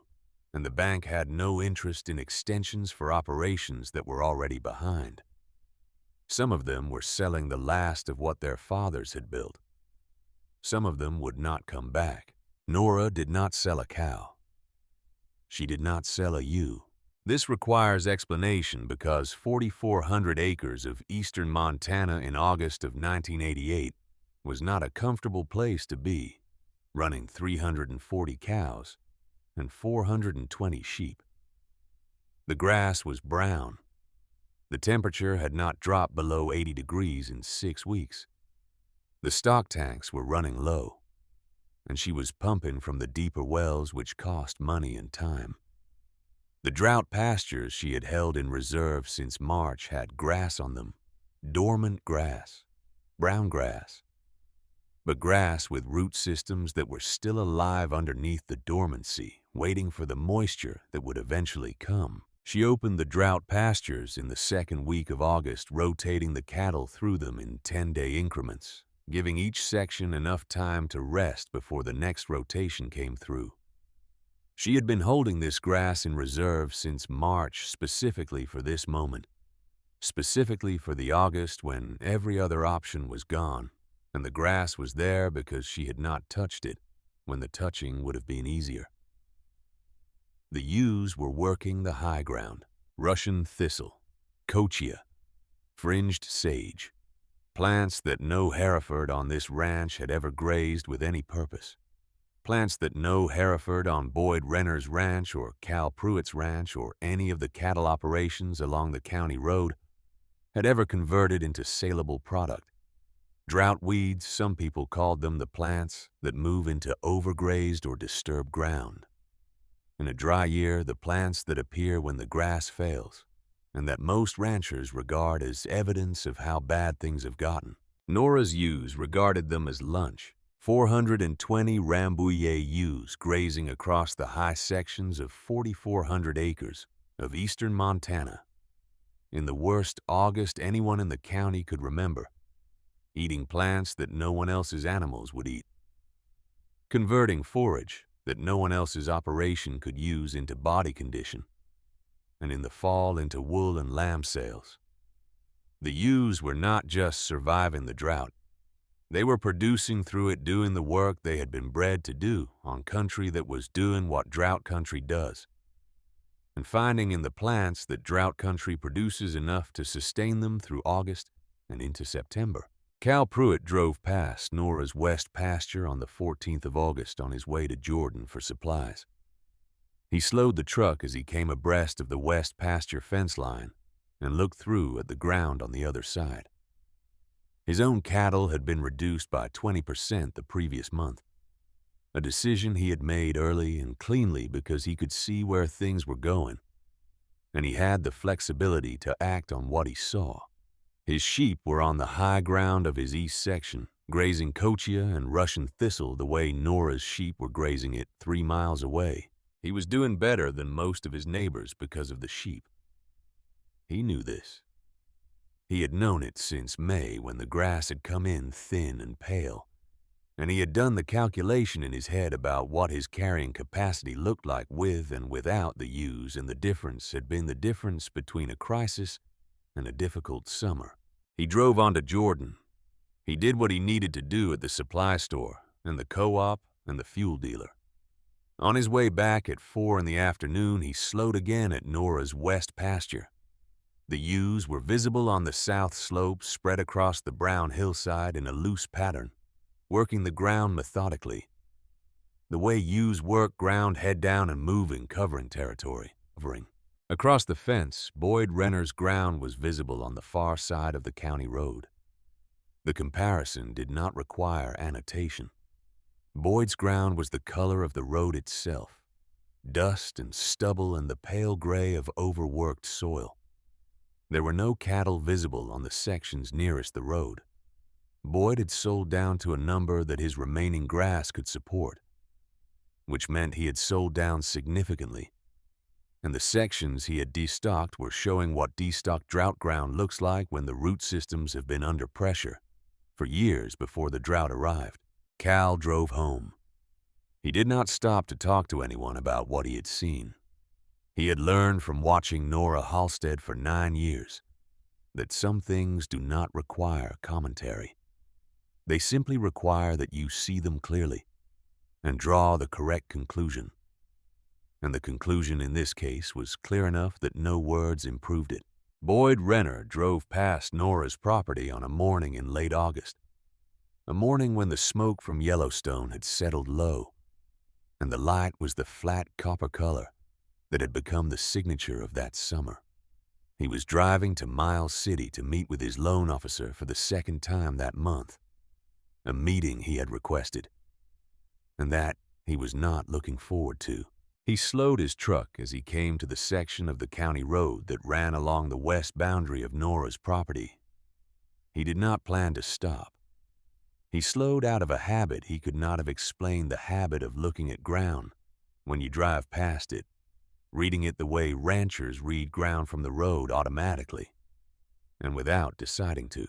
[SPEAKER 1] and the bank had no interest in extensions for operations that were already behind. Some of them were selling the last of what their fathers had built. Some of them would not come back. Nora did not sell a cow. She did not sell a ewe. This requires explanation because 4,400 acres of eastern Montana in August of 1988 was not a comfortable place to be, running 340 cows and 420 sheep. The grass was brown. The temperature had not dropped below 80 degrees in 6 weeks. The stock tanks were running low, and she was pumping from the deeper wells which cost money and time. The drought pastures she had held in reserve since March had grass on them, dormant grass, brown grass, but grass with root systems that were still alive underneath the dormancy, waiting for the moisture that would eventually come. She opened the drought pastures in the second week of August, rotating the cattle through them in 10-day increments, giving each section enough time to rest before the next rotation came through. She had been holding this grass in reserve since March specifically for this moment, specifically for the August when every other option was gone, and the grass was there because she had not touched it when the touching would have been easier. The ewes were working the high ground: Russian thistle, kochia, fringed sage, plants that no Hereford on this ranch had ever grazed with any purpose. Plants that no Hereford on Boyd Renner's ranch or Cal Pruitt's ranch or any of the cattle operations along the county road had ever converted into saleable product. Drought weeds, some people called them, the plants that move into overgrazed or disturbed ground. In a dry year, the plants that appear when the grass fails, and that most ranchers regard as evidence of how bad things have gotten. Nora's ewes regarded them as lunch. 420 Rambouillet ewes grazing across the high sections of 4,400 acres of eastern Montana in the worst August anyone in the county could remember, eating plants that no one else's animals would eat, converting forage that no one else's operation could use into body condition, and in the fall into wool and lamb sales. The ewes were not just surviving the drought. They were producing through it, doing the work they had been bred to do on country that was doing what drought country does, and finding in the plants that drought country produces enough to sustain them through August and into September. Cal Pruitt drove past Nora's west pasture on the 14th of August on his way to Jordan for supplies. He slowed the truck as he came abreast of the west pasture fence line and looked through at the ground on the other side. His own cattle had been reduced by 20% the previous month, a decision he had made early and cleanly because he could see where things were going, and he had the flexibility to act on what he saw. His sheep were on the high ground of his east section, grazing kochia and Russian thistle the way Nora's sheep were grazing it 3 miles away. He was doing better than most of his neighbors because of the sheep. He knew this. He had known it since May when the grass had come in thin and pale, and he had done the calculation in his head about what his carrying capacity looked like with and without the ewes, and the difference had been the difference between a crisis and a difficult summer. He drove on to Jordan. He did what he needed to do at the supply store and the co-op and the fuel dealer. On his way back at 4 in the afternoon, he slowed again at Nora's west pasture. The ewes were visible on the south slope spread across the brown hillside in a loose pattern, working the ground methodically. The way ewes work ground head down and moving, covering territory. Across the fence, Boyd Renner's ground was visible on the far side of the county road. The comparison did not require annotation. Boyd's ground was the color of the road itself, dust and stubble and the pale gray of overworked soil. There were no cattle visible on the sections nearest the road. Boyd had sold down to a number that his remaining grass could support, which meant he had sold down significantly, and the sections he had destocked were showing what destocked drought ground looks like when the root systems have been under pressure for years before the drought arrived. Cal drove home. He did not stop to talk to anyone about what he had seen. He had learned from watching Nora Halstead for 9 years that some things do not require commentary. They simply require that you see them clearly and draw the correct conclusion. And the conclusion in this case was clear enough that no words improved it. Boyd Renner drove past Nora's property on a morning in late August, a morning when the smoke from Yellowstone had settled low, and the light was the flat copper color that had become the signature of that summer. He was driving to Miles City to meet with his loan officer for the second time that month, a meeting he had requested, and that he was not looking forward to. He slowed his truck as he came to the section of the county road that ran along the west boundary of Nora's property. He did not plan to stop. He slowed out of a habit he could not have explained, the habit of looking at ground when you drive past it, reading it the way ranchers read ground from the road automatically, and without deciding to.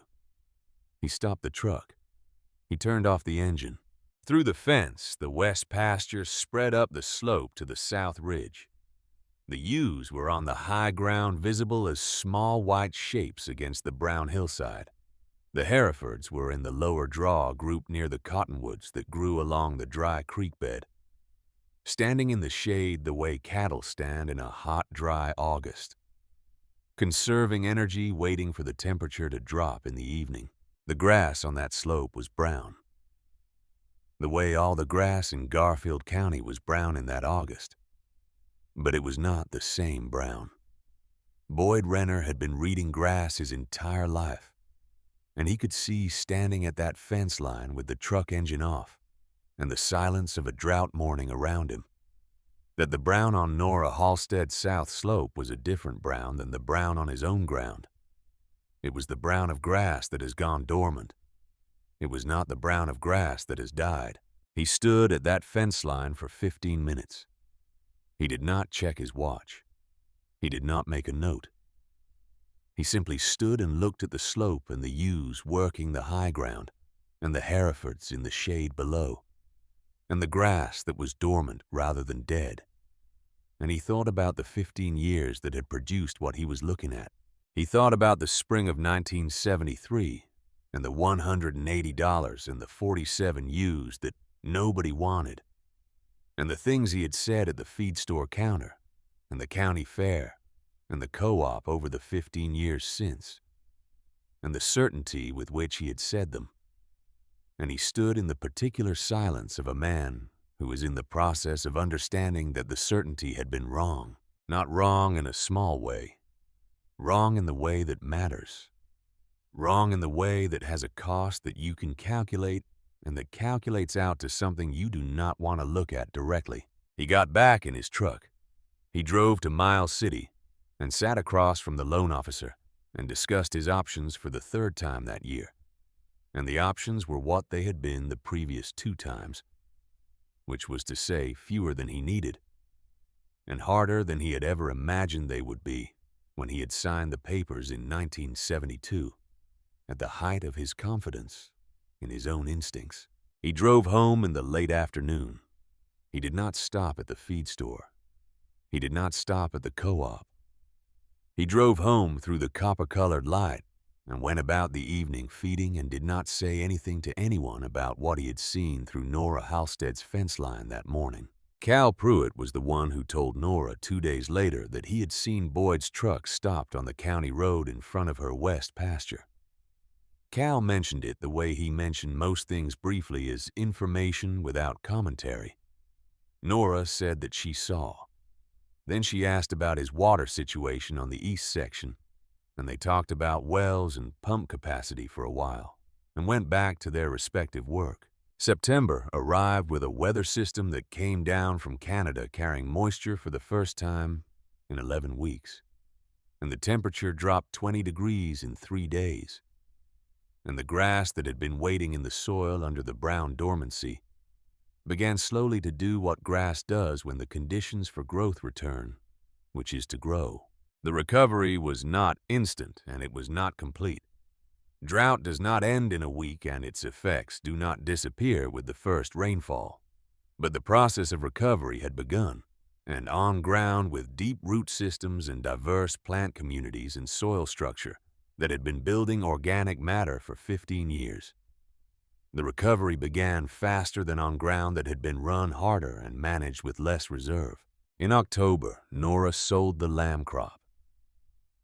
[SPEAKER 1] He stopped the truck. He turned off the engine. Through the fence, the west pasture spread up the slope to the south ridge. The ewes were on the high ground, visible as small white shapes against the brown hillside. The Herefords were in the lower draw grouped near the cottonwoods that grew along the dry creek bed, standing in the shade the way cattle stand in a hot, dry August, conserving energy, waiting for the temperature to drop in the evening. The grass on that slope was brown, the way all the grass in Garfield County was brown in that August. But it was not the same brown. Boyd Renner had been reading grass his entire life, and he could see, standing at that fence line with the truck engine off and the silence of a drought morning around him, that the brown on Nora Halstead's south slope was a different brown than the brown on his own ground. It was the brown of grass that has gone dormant. It was not the brown of grass that has died. He stood at that fence line for 15 minutes. He did not check his watch. He did not make a note. He simply stood and looked at the slope and the ewes working the high ground, and the Herefords in the shade below, and the grass that was dormant rather than dead. And he thought about the 15 years that had produced what he was looking at. He thought about the spring of 1973 and the $180 and the 47 ewes that nobody wanted, and the things he had said at the feed store counter and the county fair and the co-op over the 15 years since. and the certainty with which he had said them. And he stood in the particular silence of a man who was in the process of understanding that the certainty had been wrong. Not wrong in a small way, wrong in the way that matters, wrong in the way that has a cost that you can calculate and that calculates out to something you do not want to look at directly. He got back in his truck. He drove to Miles City and sat across from the loan officer and discussed his options for the third time that year. And the options were what they had been the previous 2 times, which was to say fewer than he needed, and harder than he had ever imagined they would be when he had signed the papers in 1972, at the height of his confidence in his own instincts. He drove home in the late afternoon. He did not stop at the feed store. He did not stop at the co-op. He drove home through the copper-colored light and went about the evening feeding and did not say anything to anyone about what he had seen through Nora Halstead's fence line that morning. Cal Pruitt was the one who told Nora 2 days later that he had seen Boyd's truck stopped on the county road in front of her west pasture. Cal mentioned it the way he mentioned most things briefly, as information without commentary. Nora said that she saw. Then she asked about his water situation on the east section, and they talked about wells and pump capacity for a while, and went back to their respective work. September arrived with a weather system that came down from Canada carrying moisture for the first time in 11 weeks, and the temperature dropped 20 degrees in 3 days. And the grass that had been waiting in the soil under the brown dormancy began slowly to do what grass does when the conditions for growth return, which is to grow. The recovery was not instant, and it was not complete. Drought does not end in a week, and its effects do not disappear with the first rainfall. But the process of recovery had begun, and on ground with deep root systems and diverse plant communities and soil structure that had been building organic matter for 15 years. The recovery began faster than on ground that had been run harder and managed with less reserve. In October, Nora sold the lamb crop.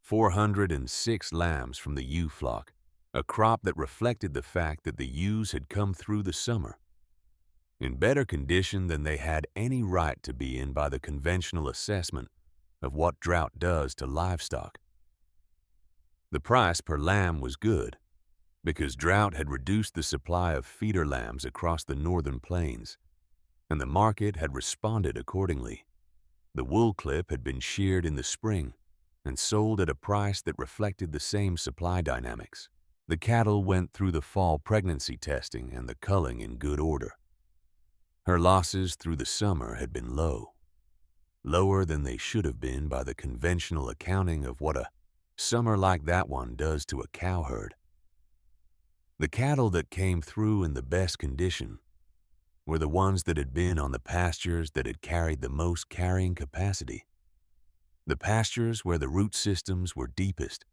[SPEAKER 1] 406 lambs from the ewe flock, a crop that reflected the fact that the ewes had come through the summer in better condition than they had any right to be in by the conventional assessment of what drought does to livestock. The price per lamb was good, because drought had reduced the supply of feeder lambs across the northern plains, and the market had responded accordingly. The wool clip had been sheared in the spring and sold at a price that reflected the same supply dynamics. The cattle went through the fall pregnancy testing and the culling in good order. Her losses through the summer had been low, lower than they should have been by the conventional accounting of what a summer like that one does to a cow herd. The cattle that came through in the best condition were the ones that had been on the pastures that had carried the most carrying capacity, the pastures where the root systems were deepest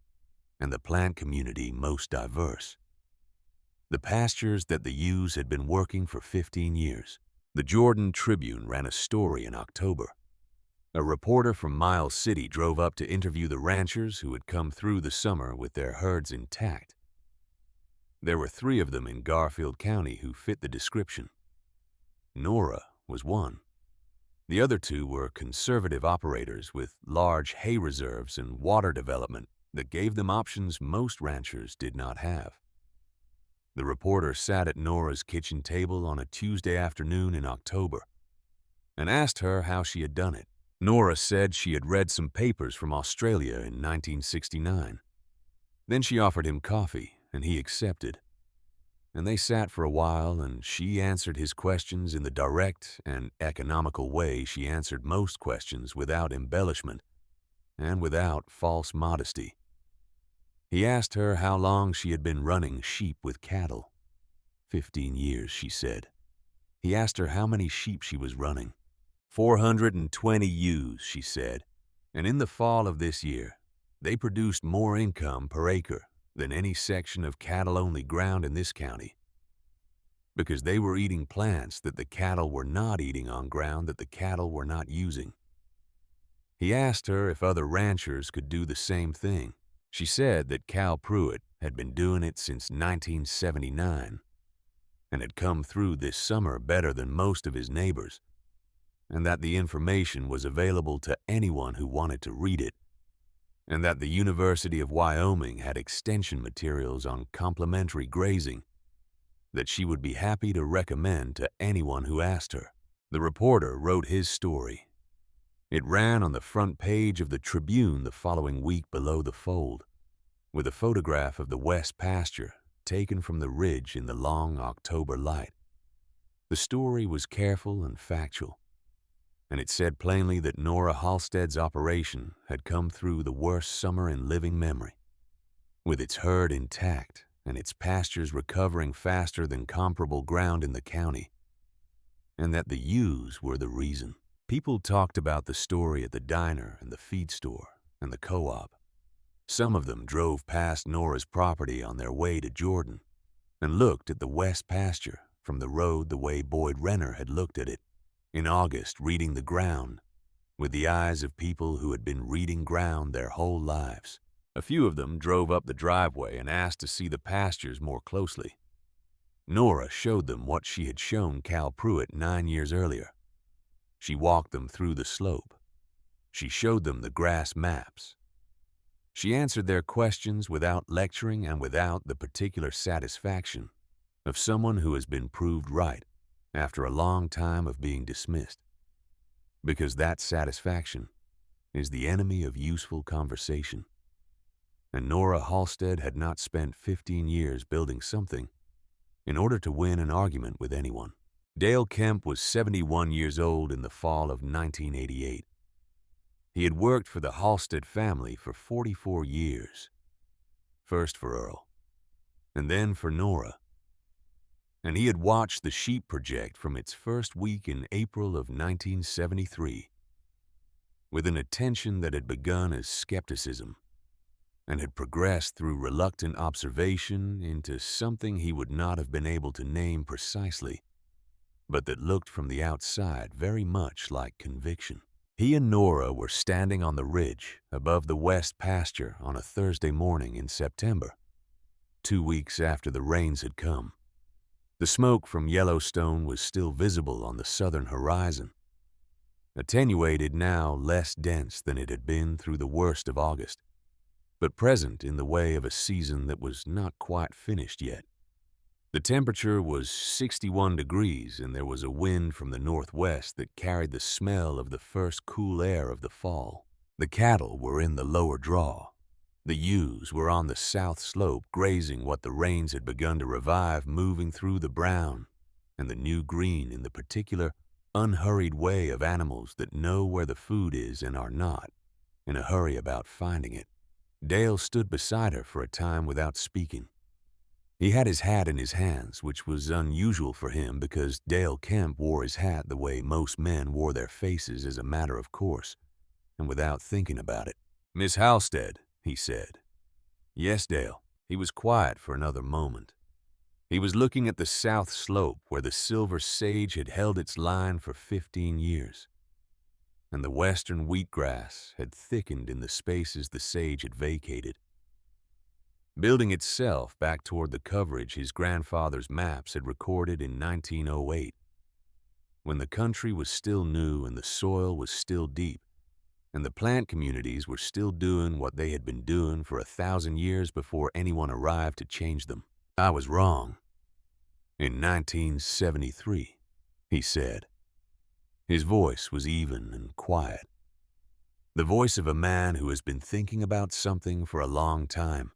[SPEAKER 1] and the plant community most diverse, the pastures that the ewes had been working for 15 years. The Jordan Tribune ran a story in October. A reporter from Miles City drove up to interview the ranchers who had come through the summer with their herds intact. There were 3 of them in Garfield County who fit the description. Nora was one. The other 2 were conservative operators with large hay reserves and water development that gave them options most ranchers did not have. The reporter sat at Nora's kitchen table on a Tuesday afternoon in October and asked her how she had done it. Nora said she had read some papers from Australia in 1969. Then she offered him coffee, and he accepted. And they sat for a while, and she answered his questions in the direct and economical way she answered most questions, without embellishment and without false modesty. He asked her how long she had been running sheep with cattle. 15 years, she said. He asked her how many sheep she was running. 420 ewes, she said, and in the fall of this year, they produced more income per acre than any section of cattle-only ground in this county, because they were eating plants that the cattle were not eating on ground that the cattle were not using. He asked her if other ranchers could do the same thing. She said that Cal Pruitt had been doing it since 1979 and had come through this summer better than most of his neighbors, and that the information was available to anyone who wanted to read it, and that the University of Wyoming had extension materials on complementary grazing that she would be happy to recommend to anyone who asked her. The reporter wrote his story. It ran on the front page of the Tribune the following week below the fold, with a photograph of the west pasture taken from the ridge in the long October light. The story was careful and factual, and it said plainly that Nora Halstead's operation had come through the worst summer in living memory, with its herd intact and its pastures recovering faster than comparable ground in the county, and that the ewes were the reason. People talked about the story at the diner and the feed store and the co-op. Some of them drove past Nora's property on their way to Jordan and looked at the west pasture from the road the way Boyd Renner had looked at it in August, reading the ground with the eyes of people who had been reading ground their whole lives. A few of them drove up the driveway and asked to see the pastures more closely. Nora showed them what she had shown Cal Pruitt 9 years earlier. She walked them through the slope. She showed them the grass maps. She answered their questions without lecturing and without the particular satisfaction of someone who has been proved right after a long time of being dismissed, because that satisfaction is the enemy of useful conversation. And Nora Halstead had not spent 15 years building something in order to win an argument with anyone. Dale Kemp was 71 years old in the fall of 1988. He had worked for the Halstead family for 44 years, first for Earl, and then for Nora. And he had watched the sheep project from its first week in April of 1973, with an attention that had begun as skepticism and had progressed through reluctant observation into something he would not have been able to name precisely, but that looked from the outside very much like conviction. He and Nora were standing on the ridge above the west pasture on a Thursday morning in September, 2 weeks after the rains had come. The smoke from Yellowstone was still visible on the southern horizon, attenuated now, less dense than it had been through the worst of August, but present in the way of a season that was not quite finished yet. The temperature was 61 degrees, and there was a wind from the northwest that carried the smell of the first cool air of the fall. The cattle were in the lower draw. The ewes were on the south slope, grazing what the rains had begun to revive, moving through the brown and the new green in the particular, unhurried way of animals that know where the food is and are not in a hurry about finding it. Dale stood beside her for a time without speaking. He had his hat in his hands, which was unusual for him because Dale Kemp wore his hat the way most men wore their faces as a matter of course, and without thinking about it. "Miss Halstead," he said. "Yes, Dale." He was quiet for another moment. He was looking at the south slope where the silver sage had held its line for 15 years, and the western wheatgrass had thickened in the spaces the sage had vacated, building itself back toward the coverage his grandfather's maps had recorded in 1908, when the country was still new and the soil was still deep, and the plant communities were still doing what they had been doing for 1,000 years before anyone arrived to change them. "I was wrong. In 1973, he said. His voice was even and quiet, the voice of a man who has been thinking about something for a long time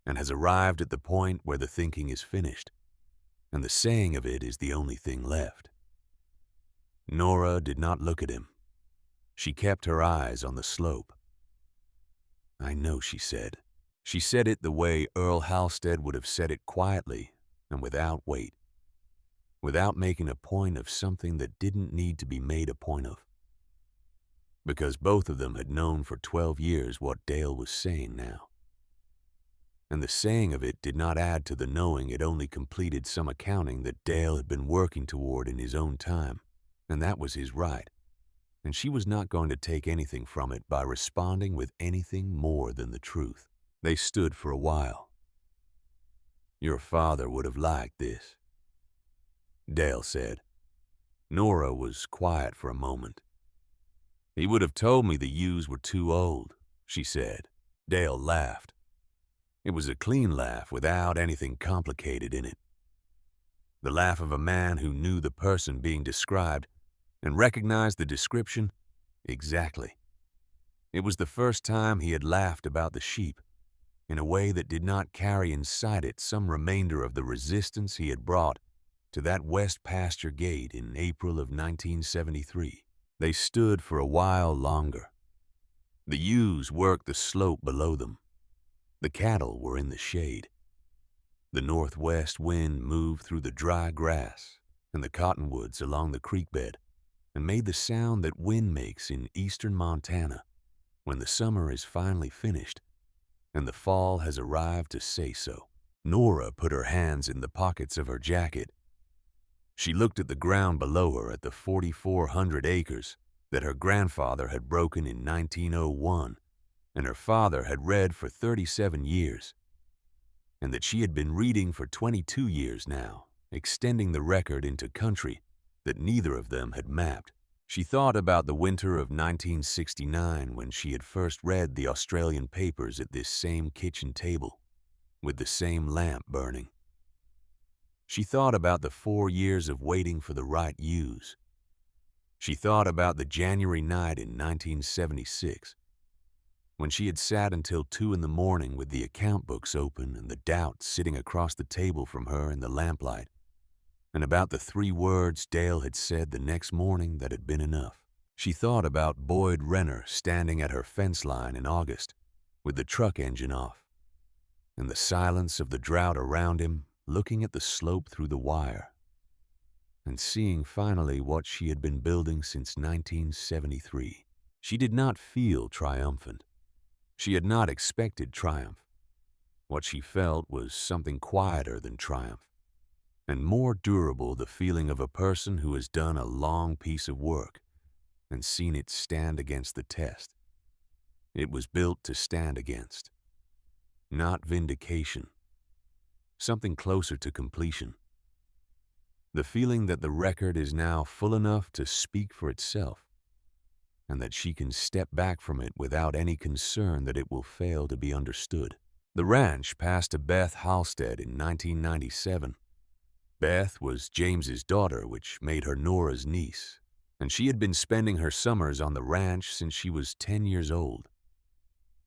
[SPEAKER 1] and has arrived at the point where the thinking is finished, and the saying of it is the only thing left. Nora did not look at him. She kept her eyes on the slope. "I know," she said. She said it the way Earl Halstead would have said it, quietly and without weight, without making a point of something that didn't need to be made a point of, because both of them had known for 12 years what Dale was saying now. And the saying of it did not add to the knowing. It only completed some accounting that Dale had been working toward in his own time, and that was his right. And she was not going to take anything from it by responding with anything more than the truth. They stood for a while, Your father would have liked this, Dale said. Nora was quiet for a moment. He would have told me the ewes were too old, she said. Dale laughed. It was a clean laugh without anything complicated in it. The laugh of a man who knew the person being described and recognized the description exactly. It was the first time he had laughed about the sheep in a way that did not carry inside it some remainder of the resistance he had brought to that west pasture gate in April of 1973. They stood for a while longer. The ewes worked the slope below them. The cattle were in the shade. The northwest wind moved through the dry grass and the cottonwoods along the creek bed and made the sound that wind makes in eastern Montana when the summer is finally finished and the fall has arrived to say so. Nora put her hands in the pockets of her jacket. She looked at the ground below her at the 4,400 acres that her grandfather had broken in 1901 and her father had read for 37 years, and that she had been reading for 22 years now, extending the record into country that neither of them had mapped. She thought about the winter of 1969 when she had first read the Australian papers at this same kitchen table, with the same lamp burning. She thought about the 4 years of waiting for the right ewes. She thought about the January night in 1976, when she had sat until 2 in the morning with the account books open and the doubt sitting across the table from her in the lamplight, and about the 3 words Dale had said the next morning that had been enough. She thought about Boyd Renner standing at her fence line in August with the truck engine off, and the silence of the drought around him, looking at the slope through the wire, and seeing finally what she had been building since 1973. She did not feel triumphant. She had not expected triumph. What she felt was something quieter than triumph, and more durable, the feeling of a person who has done a long piece of work and seen it stand against the test. It was built to stand against. Not vindication. Something closer to completion. The feeling that the record is now full enough to speak for itself, and that she can step back from it without any concern that it will fail to be understood. The ranch passed to Beth Halstead in 1997. Beth was James's daughter, which made her Nora's niece, and she had been spending her summers on the ranch since she was 10 years old,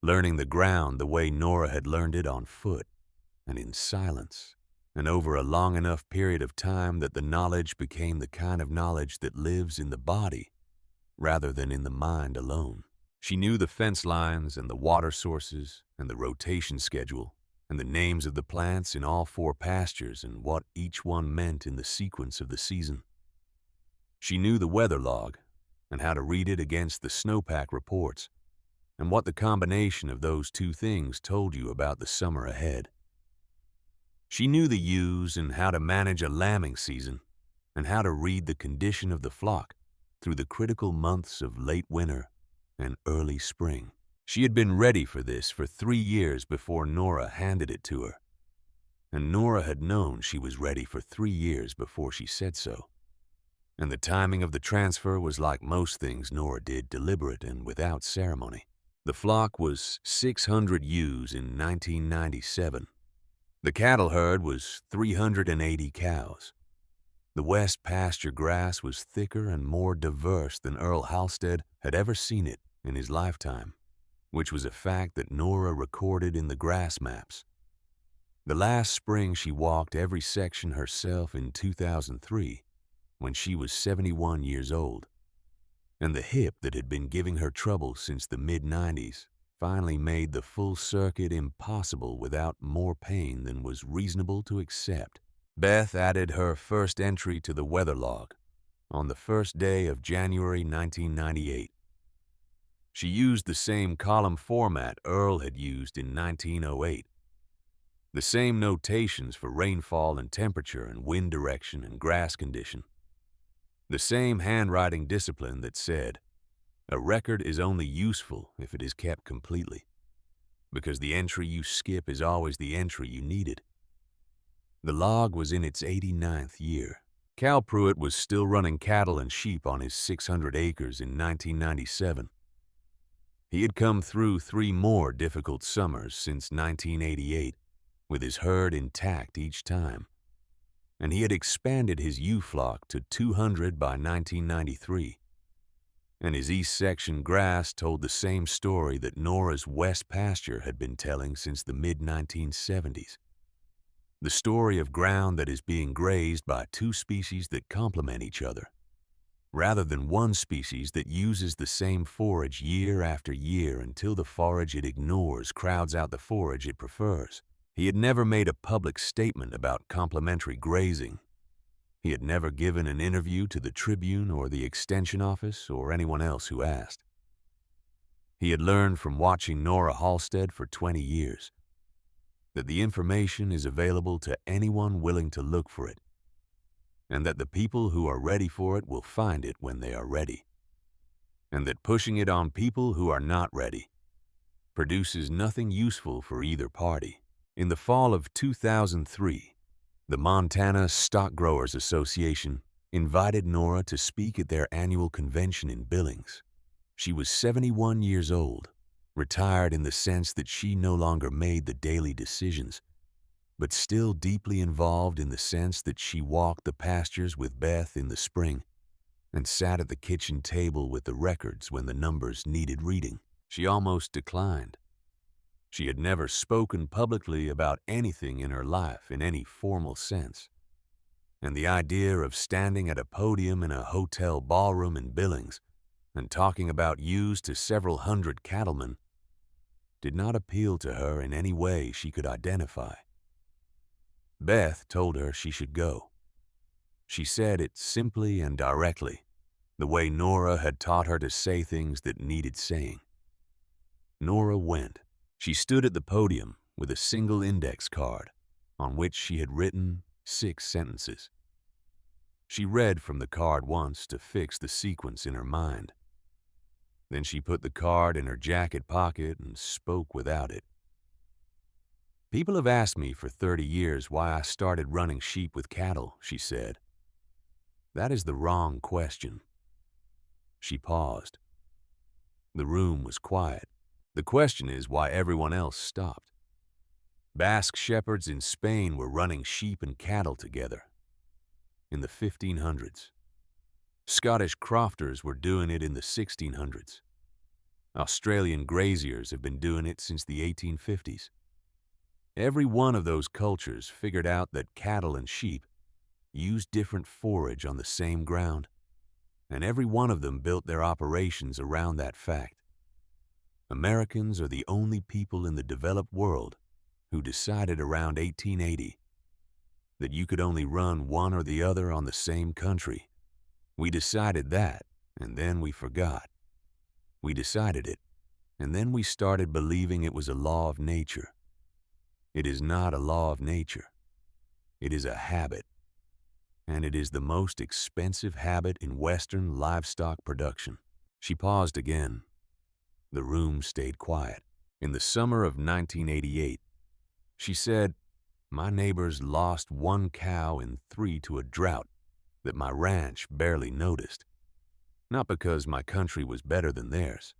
[SPEAKER 1] learning the ground the way Nora had learned it on foot and in silence, and over a long enough period of time that the knowledge became the kind of knowledge that lives in the body rather than in the mind alone. She knew the fence lines and the water sources and the rotation schedule and the names of the plants in all 4 pastures and what each one meant in the sequence of the season. She knew the weather log and how to read it against the snowpack reports and what the combination of those 2 things told you about the summer ahead. She knew the ewes and how to manage a lambing season and how to read the condition of the flock through the critical months of late winter and early spring. She had been ready for this for 3 years before Nora handed it to her, and Nora had known she was ready for 3 years before she said so. And the timing of the transfer was like most things Nora did, deliberate and without ceremony. The flock was 600 ewes in 1997. The cattle herd was 380 cows. The west pasture grass was thicker and more diverse than Earl Halstead had ever seen it in his lifetime, which was a fact that Nora recorded in the grass maps. The last spring she walked every section herself in 2003, when she was 71 years old, and the hip that had been giving her trouble since the mid-90s finally made the full circuit impossible without more pain than was reasonable to accept. Beth added her first entry to the weather log on the first day of January 1998. She used the same column format Earl had used in 1908. The same notations for rainfall and temperature and wind direction and grass condition. The same handwriting discipline that said, "A record is only useful if it is kept completely, because the entry you skip is always the entry you needed." The log was in its 89th year. Cal Pruitt was still running cattle and sheep on his 600 acres in 1997. He had come through 3 more difficult summers since 1988, with his herd intact each time, and he had expanded his ewe flock to 200 by 1993. And his East Section grass told the same story that Nora's West pasture had been telling since the mid-1970s. The story of ground that is being grazed by 2 species that complement each other, rather than one species that uses the same forage year after year until the forage it ignores crowds out the forage it prefers. He had never made a public statement about complementary grazing. He had never given an interview to the Tribune or the Extension Office or anyone else who asked. He had learned from watching Nora Halstead for 20 years that the information is available to anyone willing to look for it, and that the people who are ready for it will find it when they are ready, and that pushing it on people who are not ready produces nothing useful for either party. In the fall of 2003, the Montana Stock Growers Association invited Nora to speak at their annual convention in Billings. She was 71 years old, retired in the sense that she no longer made the daily decisions, but still deeply involved in the sense that she walked the pastures with Beth in the spring and sat at the kitchen table with the records when the numbers needed reading. She almost declined. She had never spoken publicly about anything in her life in any formal sense, and the idea of standing at a podium in a hotel ballroom in Billings and talking about ewes to several hundred cattlemen did not appeal to her in any way she could identify. Beth told her she should go. She said it simply and directly, the way Nora had taught her to say things that needed saying. Nora went. She stood at the podium with a single index card on which she had written 6 sentences. She read from the card once to fix the sequence in her mind. Then she put the card in her jacket pocket and spoke without it. "People have asked me for 30 years why I started running sheep with cattle," she said. "That is the wrong question." She paused. The room was quiet. "The question is why everyone else stopped. Basque shepherds in Spain were running sheep and cattle together in the 1500s. Scottish crofters were doing it in the 1600s. Australian graziers have been doing it since the 1850s. Every one of those cultures figured out that cattle and sheep used different forage on the same ground, and every one of them built their operations around that fact. Americans are the only people in the developed world who decided around 1880 that you could only run one or the other on the same country. We decided that, and then we forgot. We decided it, and then we started believing it was a law of nature. It is not a law of nature. It is a habit, and it is the most expensive habit in Western livestock production." She paused again. The room stayed quiet. In the summer of 1988, she said, "My neighbors lost 1 cow in 3 to a drought that my ranch barely noticed. Not because my country was better than theirs.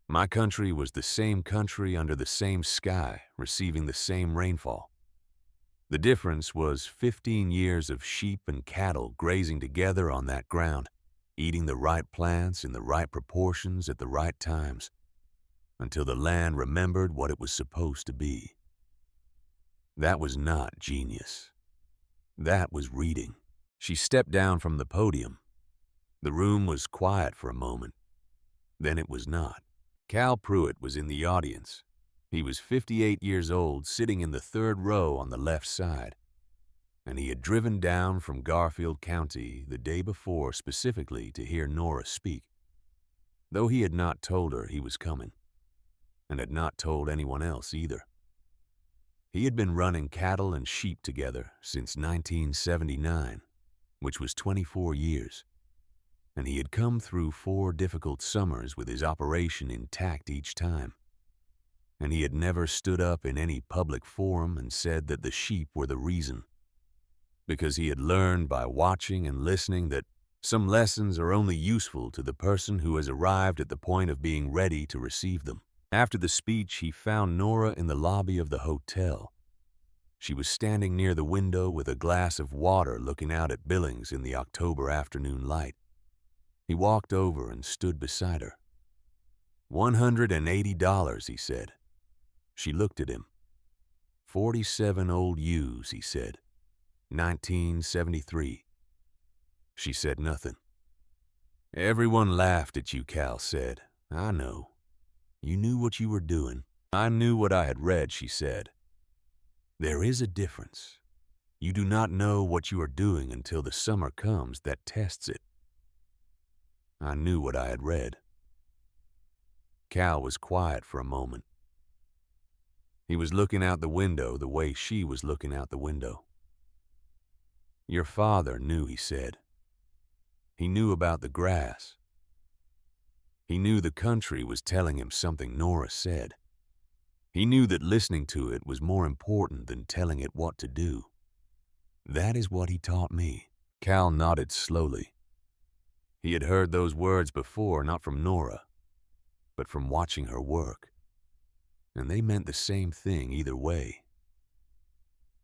[SPEAKER 1] My country was the same country under the same sky, receiving the same rainfall. The difference was 15 years of sheep and cattle grazing together on that ground, eating the right plants in the right proportions at the right times, until the land remembered what it was supposed to be. That was not genius. That was reading." She stepped down from the podium. The room was quiet for a moment. Then it was not. Cal Pruitt was in the audience. He was 58 years old, sitting in the 3rd row on the left side, and he had driven down from Garfield County the day before specifically to hear Nora speak, though he had not told her he was coming, and had not told anyone else either. He had been running cattle and sheep together since 1979, which was 24 years, and he had come through 4 difficult summers with his operation intact each time. And he had never stood up in any public forum and said that the sheep were the reason. because he had learned by watching and listening that some lessons are only useful to the person who has arrived at the point of being ready to receive them. After the speech, he found Nora in the lobby of the hotel. She was standing near the window with a glass of water looking out at Billings in the October afternoon light. He walked over and stood beside her. $180, he said. She looked at him. 47 old ewes, he said. 1973. She said nothing. Everyone laughed at you, Cal said. I know. You knew what you were doing. I knew what I had read, she said. There is a difference. You do not know what you are doing until the summer comes that tests it. I knew what I had read. Cal was quiet for a moment. He was looking out the window the way she was looking out the window. Your father knew, he said. He knew about the grass. He knew the country was telling him something Nora said. He knew that listening to it was more important than telling it what to do. That is what he taught me. Cal nodded slowly. He had heard those words before, not from Nora, but from watching her work. And they meant the same thing either way.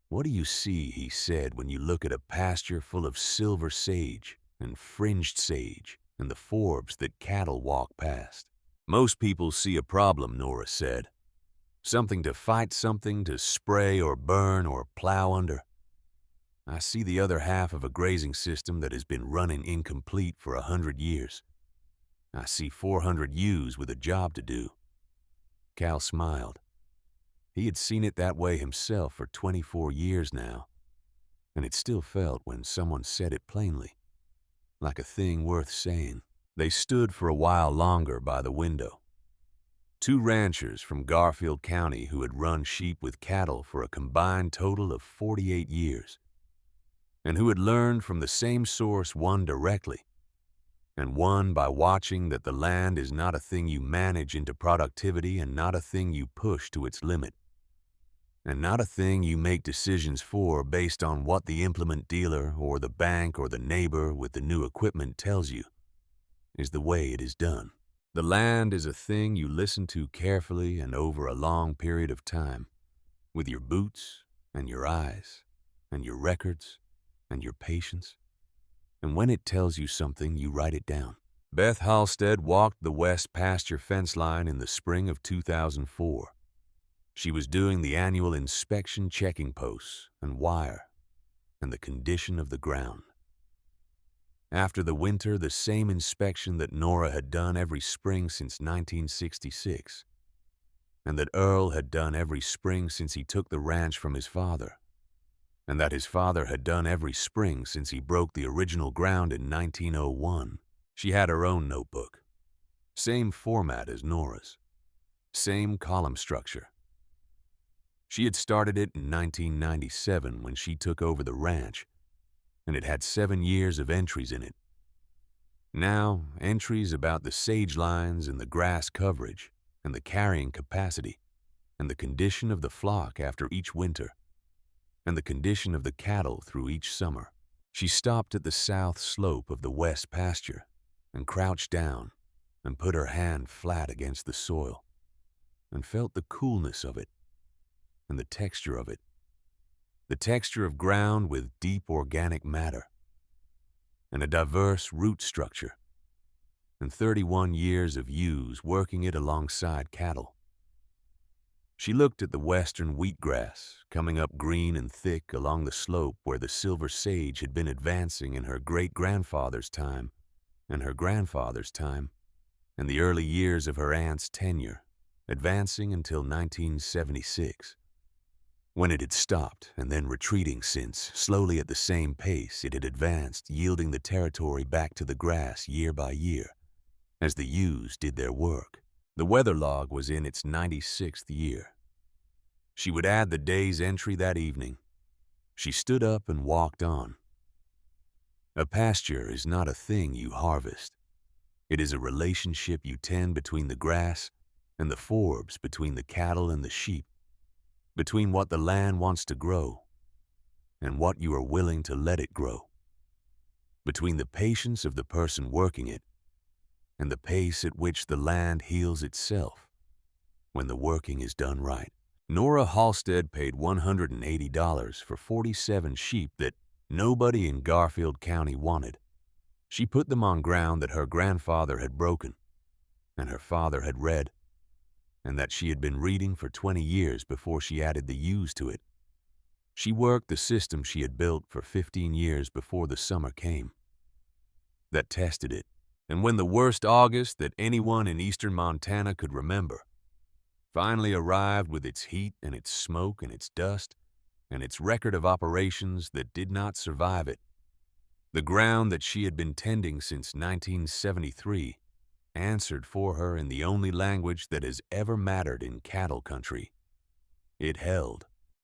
[SPEAKER 1] What do you see, he said, when you look at a pasture full of silver sage and fringed sage and the forbs that cattle walk past? Most people see a problem, Nora said. Something to fight, something to spray or burn or plow under. I see the other half of a grazing system that has been running incomplete for 100 years. I see 400 ewes with a job to do. Cal smiled. He had seen it that way himself for 24 years now, and it still felt when someone said it plainly, like a thing worth saying. They stood for a while longer by the window. Two ranchers from Garfield County who had run sheep with cattle for a combined total of 48 years, and who had learned from the same source, one directly, and one by watching that the land is not a thing you manage into productivity and not a thing you push to its limit, and not a thing you make decisions for based on what the implement dealer or the bank or the neighbor with the new equipment tells you is the way it is done. The land is a thing you listen to carefully and over a long period of time, with your boots and your eyes and your records and your patience. And when it tells you something, you write it down. Beth Halstead walked the west pasture fence line in the spring of 2004. She was doing the annual inspection checking posts and wire and the condition of the ground. After the winter, the same inspection that Nora had done every spring since 1966, and that Earl had done every spring since he took the ranch from his father, and that his father had done every spring since he broke the original ground in 1901. She had her own notebook. Same format as Nora's. Same column structure. She had started it in 1997 when she took over the ranch, and it had 7 years of entries in it. Now, entries about the sage lines and the grass coverage and the carrying capacity and the condition of the flock after each winter and the condition of the cattle through each summer. She stopped at the south slope of the west pasture and crouched down and put her hand flat against the soil and felt the coolness of it and the texture of it, the texture of ground with deep organic matter and a diverse root structure, and 31 years of ewes working it alongside cattle. She looked at the western wheatgrass coming up green and thick along the slope where the silver sage had been advancing in her great-grandfather's time and her grandfather's time and the early years of her aunt's tenure, advancing until 1976. When it had stopped and then retreating since, slowly at the same pace it had advanced, yielding the territory back to the grass year by year, as the ewes did their work. The weather log was in its 96th year. She would add the day's entry that evening. She stood up and walked on. A pasture is not a thing you harvest. It is a relationship you tend between the grass and the forbs, between the cattle and the sheep, between what the land wants to grow and what you are willing to let it grow, between the patience of the person working it and the pace at which the land heals itself when the working is done right. Nora Halstead paid $180 for 47 sheep that nobody in Garfield County wanted. She put them on ground that her grandfather had broken, and her father had read, and that she had been reading for 20 years before she added the ewes to it. She worked the system she had built for 15 years before the summer came that tested it. And when the worst August that anyone in eastern Montana could remember finally arrived with its heat and its smoke and its dust and its record of operations that did not survive it, the ground that she had been tending since 1973 answered for her in the only language that has ever mattered in cattle country. It held.